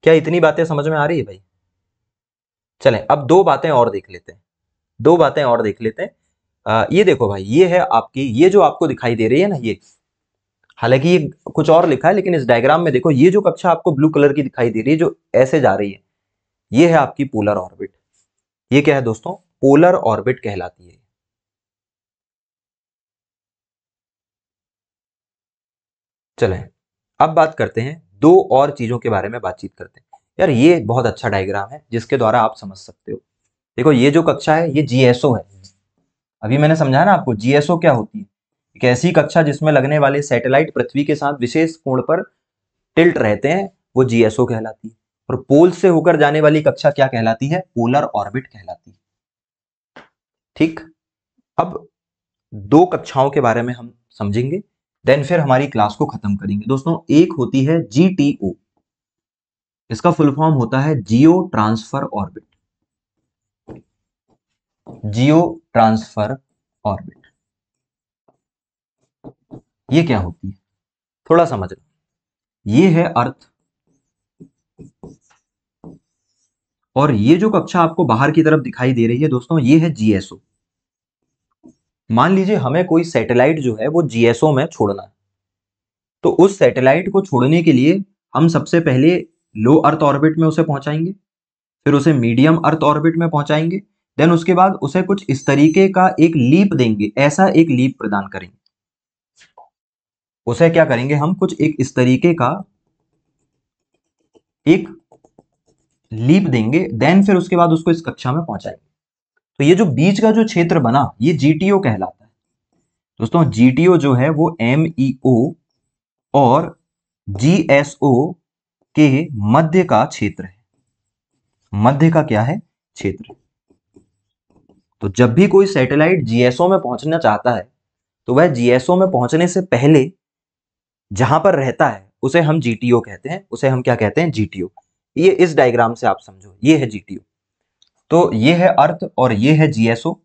क्या इतनी बातें समझ में आ रही है भाई? चलें अब दो बातें और देख लेते हैं। ये देखो भाई, ये है आपकी, ये जो आपको दिखाई दे रही है ना, ये हालांकि ये कुछ और लिखा है, लेकिन इस डायग्राम में देखो, ये जो कक्षा आपको ब्लू कलर की दिखाई दे रही है जो ऐसे जा रही है, ये है आपकी पोलर ऑर्बिट। ये क्या है दोस्तों? पोलर ऑर्बिट कहलाती है। चलें अब बात करते हैं, दो और चीजों के बारे में बातचीत करते हैं। यार ये बहुत अच्छा डायग्राम है जिसके द्वारा आप समझ सकते हो। देखो ये जो कक्षा है ये जीएसओ है। अभी मैंने समझाया ना आपको जीएसओ क्या होती है। एक ऐसी कक्षा जिसमें लगने वाले सैटेलाइट पृथ्वी के साथ विशेष कोण पर टिल्ट रहते हैं वो जीएसओ कहलाती है, और पोल से होकर जाने वाली कक्षा क्या कहलाती है? पोलर ऑर्बिट कहलाती है। ठीक, अब दो कक्षाओं के बारे में हम समझेंगे, देन फिर हमारी क्लास को खत्म करेंगे। दोस्तों, एक होती है जीटीओ, इसका फुल फॉर्म होता है जियो ट्रांसफर ऑर्बिट। जियो ट्रांसफर ऑर्बिट, ये क्या होती है थोड़ा समझना। ये है अर्थ, और ये जो कक्षा आपको बाहर की तरफ दिखाई दे रही है दोस्तों, ये है जीएसओ। मान लीजिए हमें कोई सैटेलाइट जो है वो जीएसओ में छोड़ना है, तो उस सैटेलाइट को छोड़ने के लिए हम सबसे पहले लो अर्थ ऑर्बिट में उसे पहुंचाएंगे, फिर उसे मीडियम अर्थ ऑर्बिट में पहुंचाएंगे, देन उसके बाद उसे कुछ इस तरीके का एक लीप देंगे, ऐसा एक लीप प्रदान करेंगे। उसे क्या करेंगे हम? कुछ एक इस तरीके का एक लीप देंगे, देन फिर उसके बाद उसको इस कक्षा में पहुंचाएंगे। तो ये जो बीच का जो क्षेत्र बना, ये जीटीओ कहलाता है। दोस्तों, जीटीओ जो है वो एमईओ और जीएसओ के मध्य का क्षेत्र है। मध्य का क्या है? क्षेत्र। तो जब भी कोई सैटेलाइट जीएसओ में पहुंचना चाहता है, तो वह जीएसओ में पहुंचने से पहले जहां पर रहता है उसे हम जीटीओ कहते हैं। उसे हम क्या कहते हैं? जीटीओ। ये इस डायग्राम से आप समझो, ये है जीटीओ। तो ये है अर्थ और ये है जीएसओ,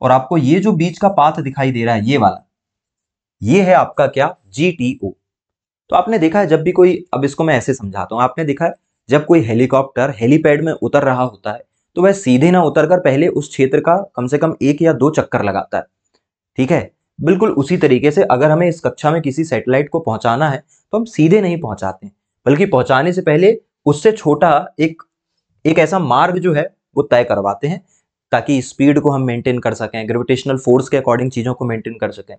और आपको ये जो बीच का पाथ दिखाई दे रहा है, ये वाला, ये है आपका क्या? जीटीओ। तो आपने देखा है जब भी कोई, अब इसको मैं ऐसे समझाता हूं, आपने देखा है जब कोई हेलीकॉप्टर हेलीपैड में उतर रहा होता है, तो वह सीधे ना उतरकर पहले उस क्षेत्र का कम से कम 1 या 2 चक्कर लगाता है। ठीक है, बिल्कुल उसी तरीके से अगर हमें इस कक्षा में किसी सैटेलाइट को पहुंचाना है, तो हम सीधे नहीं पहुंचाते, बल्कि पहुंचाने से पहले उससे छोटा एक ऐसा मार्ग जो है वो तय करवाते हैं, ताकि स्पीड को हम मेंटेन कर सकें, ग्रेविटेशनल फोर्स के अकॉर्डिंग चीजों को मेंटेन कर सकें।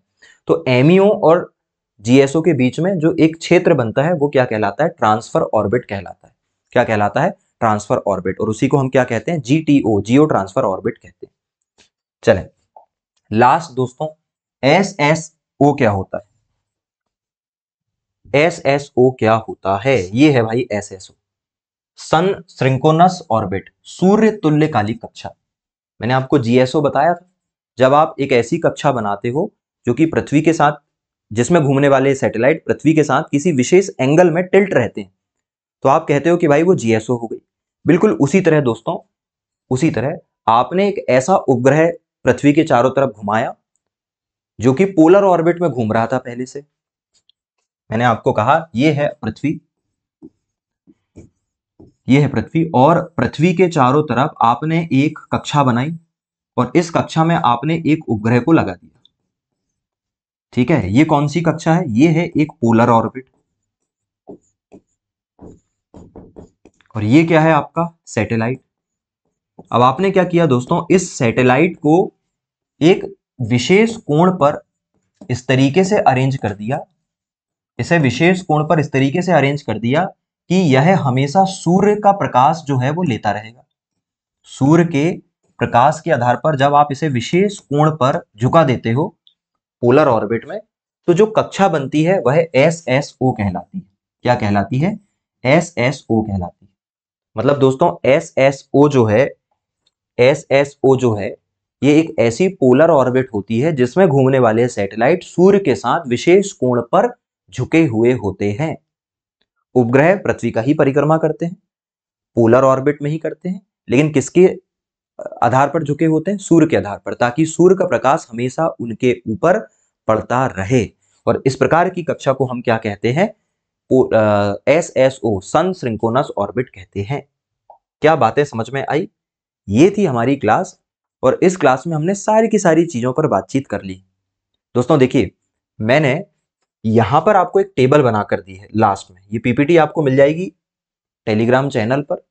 तो एमईओ और जीएसओ के बीच में जो एक क्षेत्र बनता है वो क्या कहलाता है? ट्रांसफर ऑर्बिट कहलाता है। क्या कहलाता है? Transfer orbit. और उसी को हम क्या कहते हैं? जीटीओ, जियो ट्रांसफर ऑर्बिट कहते हैं। चलें लास्ट दोस्तों, एसएसओ क्या होता है? एसएसओ क्या होता है? ये है भाई एसएसओ, सन सिंक्रोनस ऑर्बिट, सूर्य तुल्यकालिक कक्षा। मैंने आपको जीएसओ बताया था, जब आप एक ऐसी कक्षा बनाते हो जो कि पृथ्वी के साथ, जिसमें घूमने वाले सैटेलाइट पृथ्वी के साथ किसी विशेष एंगल में टिल्ट रहते हैं, तो आप कहते हो कि भाई वो जीएसओ हो गई। बिल्कुल उसी तरह दोस्तों, उसी तरह आपने एक ऐसा उपग्रह पृथ्वी के चारों तरफ घुमाया जो कि पोलर ऑर्बिट में घूम रहा था पहले से। मैंने आपको कहा ये है पृथ्वी, ये है पृथ्वी, और पृथ्वी के चारों तरफ आपने एक कक्षा बनाई, और इस कक्षा में आपने एक उपग्रह को लगा दिया। ठीक है, ये कौन सी कक्षा है? ये है एक पोलर ऑर्बिट, और ये क्या है? आपका सैटेलाइट। अब आपने क्या किया दोस्तों? इस सैटेलाइट को एक विशेष कोण पर इस तरीके से अरेंज कर दिया, इसे विशेष कोण पर इस तरीके से अरेंज कर दिया कि यह हमेशा सूर्य का प्रकाश जो है वो लेता रहेगा। सूर्य के प्रकाश के आधार पर जब आप इसे विशेष कोण पर झुका देते हो पोलर ऑर्बिट में, तो जो कक्षा बनती है वह एसएसओ कहलाती है। क्या कहलाती है? एसएसओ कहलाती है। मतलब दोस्तों, एसएसओ जो है ये एक ऐसी पोलर ऑर्बिट होती है जिसमें घूमने वाले सैटेलाइट सूर्य के साथ विशेष कोण पर झुके हुए होते हैं। उपग्रह पृथ्वी का ही परिक्रमा करते हैं, पोलर ऑर्बिट में ही करते हैं, लेकिन किसके आधार पर झुके होते हैं? सूर्य के आधार पर, ताकि सूर्य का प्रकाश हमेशा उनके ऊपर पड़ता रहे। और इस प्रकार की कक्षा को हम क्या कहते हैं? एसएसओ, सन सिंक्रोनस ऑर्बिट कहते हैं। क्या बातें समझ में आई? ये थी हमारी क्लास, और इस क्लास में हमने सारी की सारी चीजों पर बातचीत कर ली। दोस्तों देखिए, मैंने यहां पर आपको एक टेबल बनाकर दी है लास्ट में। ये पीपीटी आपको मिल जाएगी टेलीग्राम चैनल पर,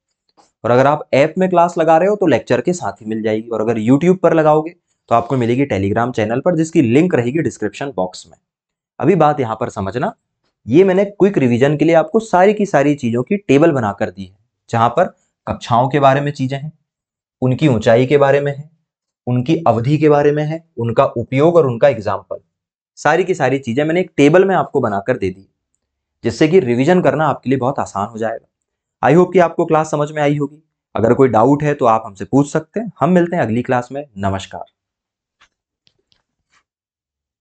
और अगर आप ऐप में क्लास लगा रहे हो तो लेक्चर के साथ ही मिल जाएगी, और अगर यूट्यूब पर लगाओगे तो आपको मिलेगी टेलीग्राम चैनल पर, जिसकी लिंक रहेगी डिस्क्रिप्शन बॉक्स में। अभी बात यहां पर समझना, ये मैंने क्विक रिवीजन के लिए आपको सारी की सारी चीजों की टेबल बनाकर दी है, जहां पर कक्षाओं के बारे में चीजें हैं, उनकी ऊंचाई के बारे में है, उनकी अवधि के बारे में है, उनका उपयोग और उनका एग्जाम्पल, सारी की सारी चीजें मैंने एक टेबल में आपको बनाकर दे दी। जिससे कि रिवीजन करना आपके लिए बहुत आसान हो जाएगा। आई होप कि आपको क्लास समझ में आई होगी। अगर कोई डाउट है तो आप हमसे पूछ सकते हैं। हम मिलते हैं अगली क्लास में। नमस्कार।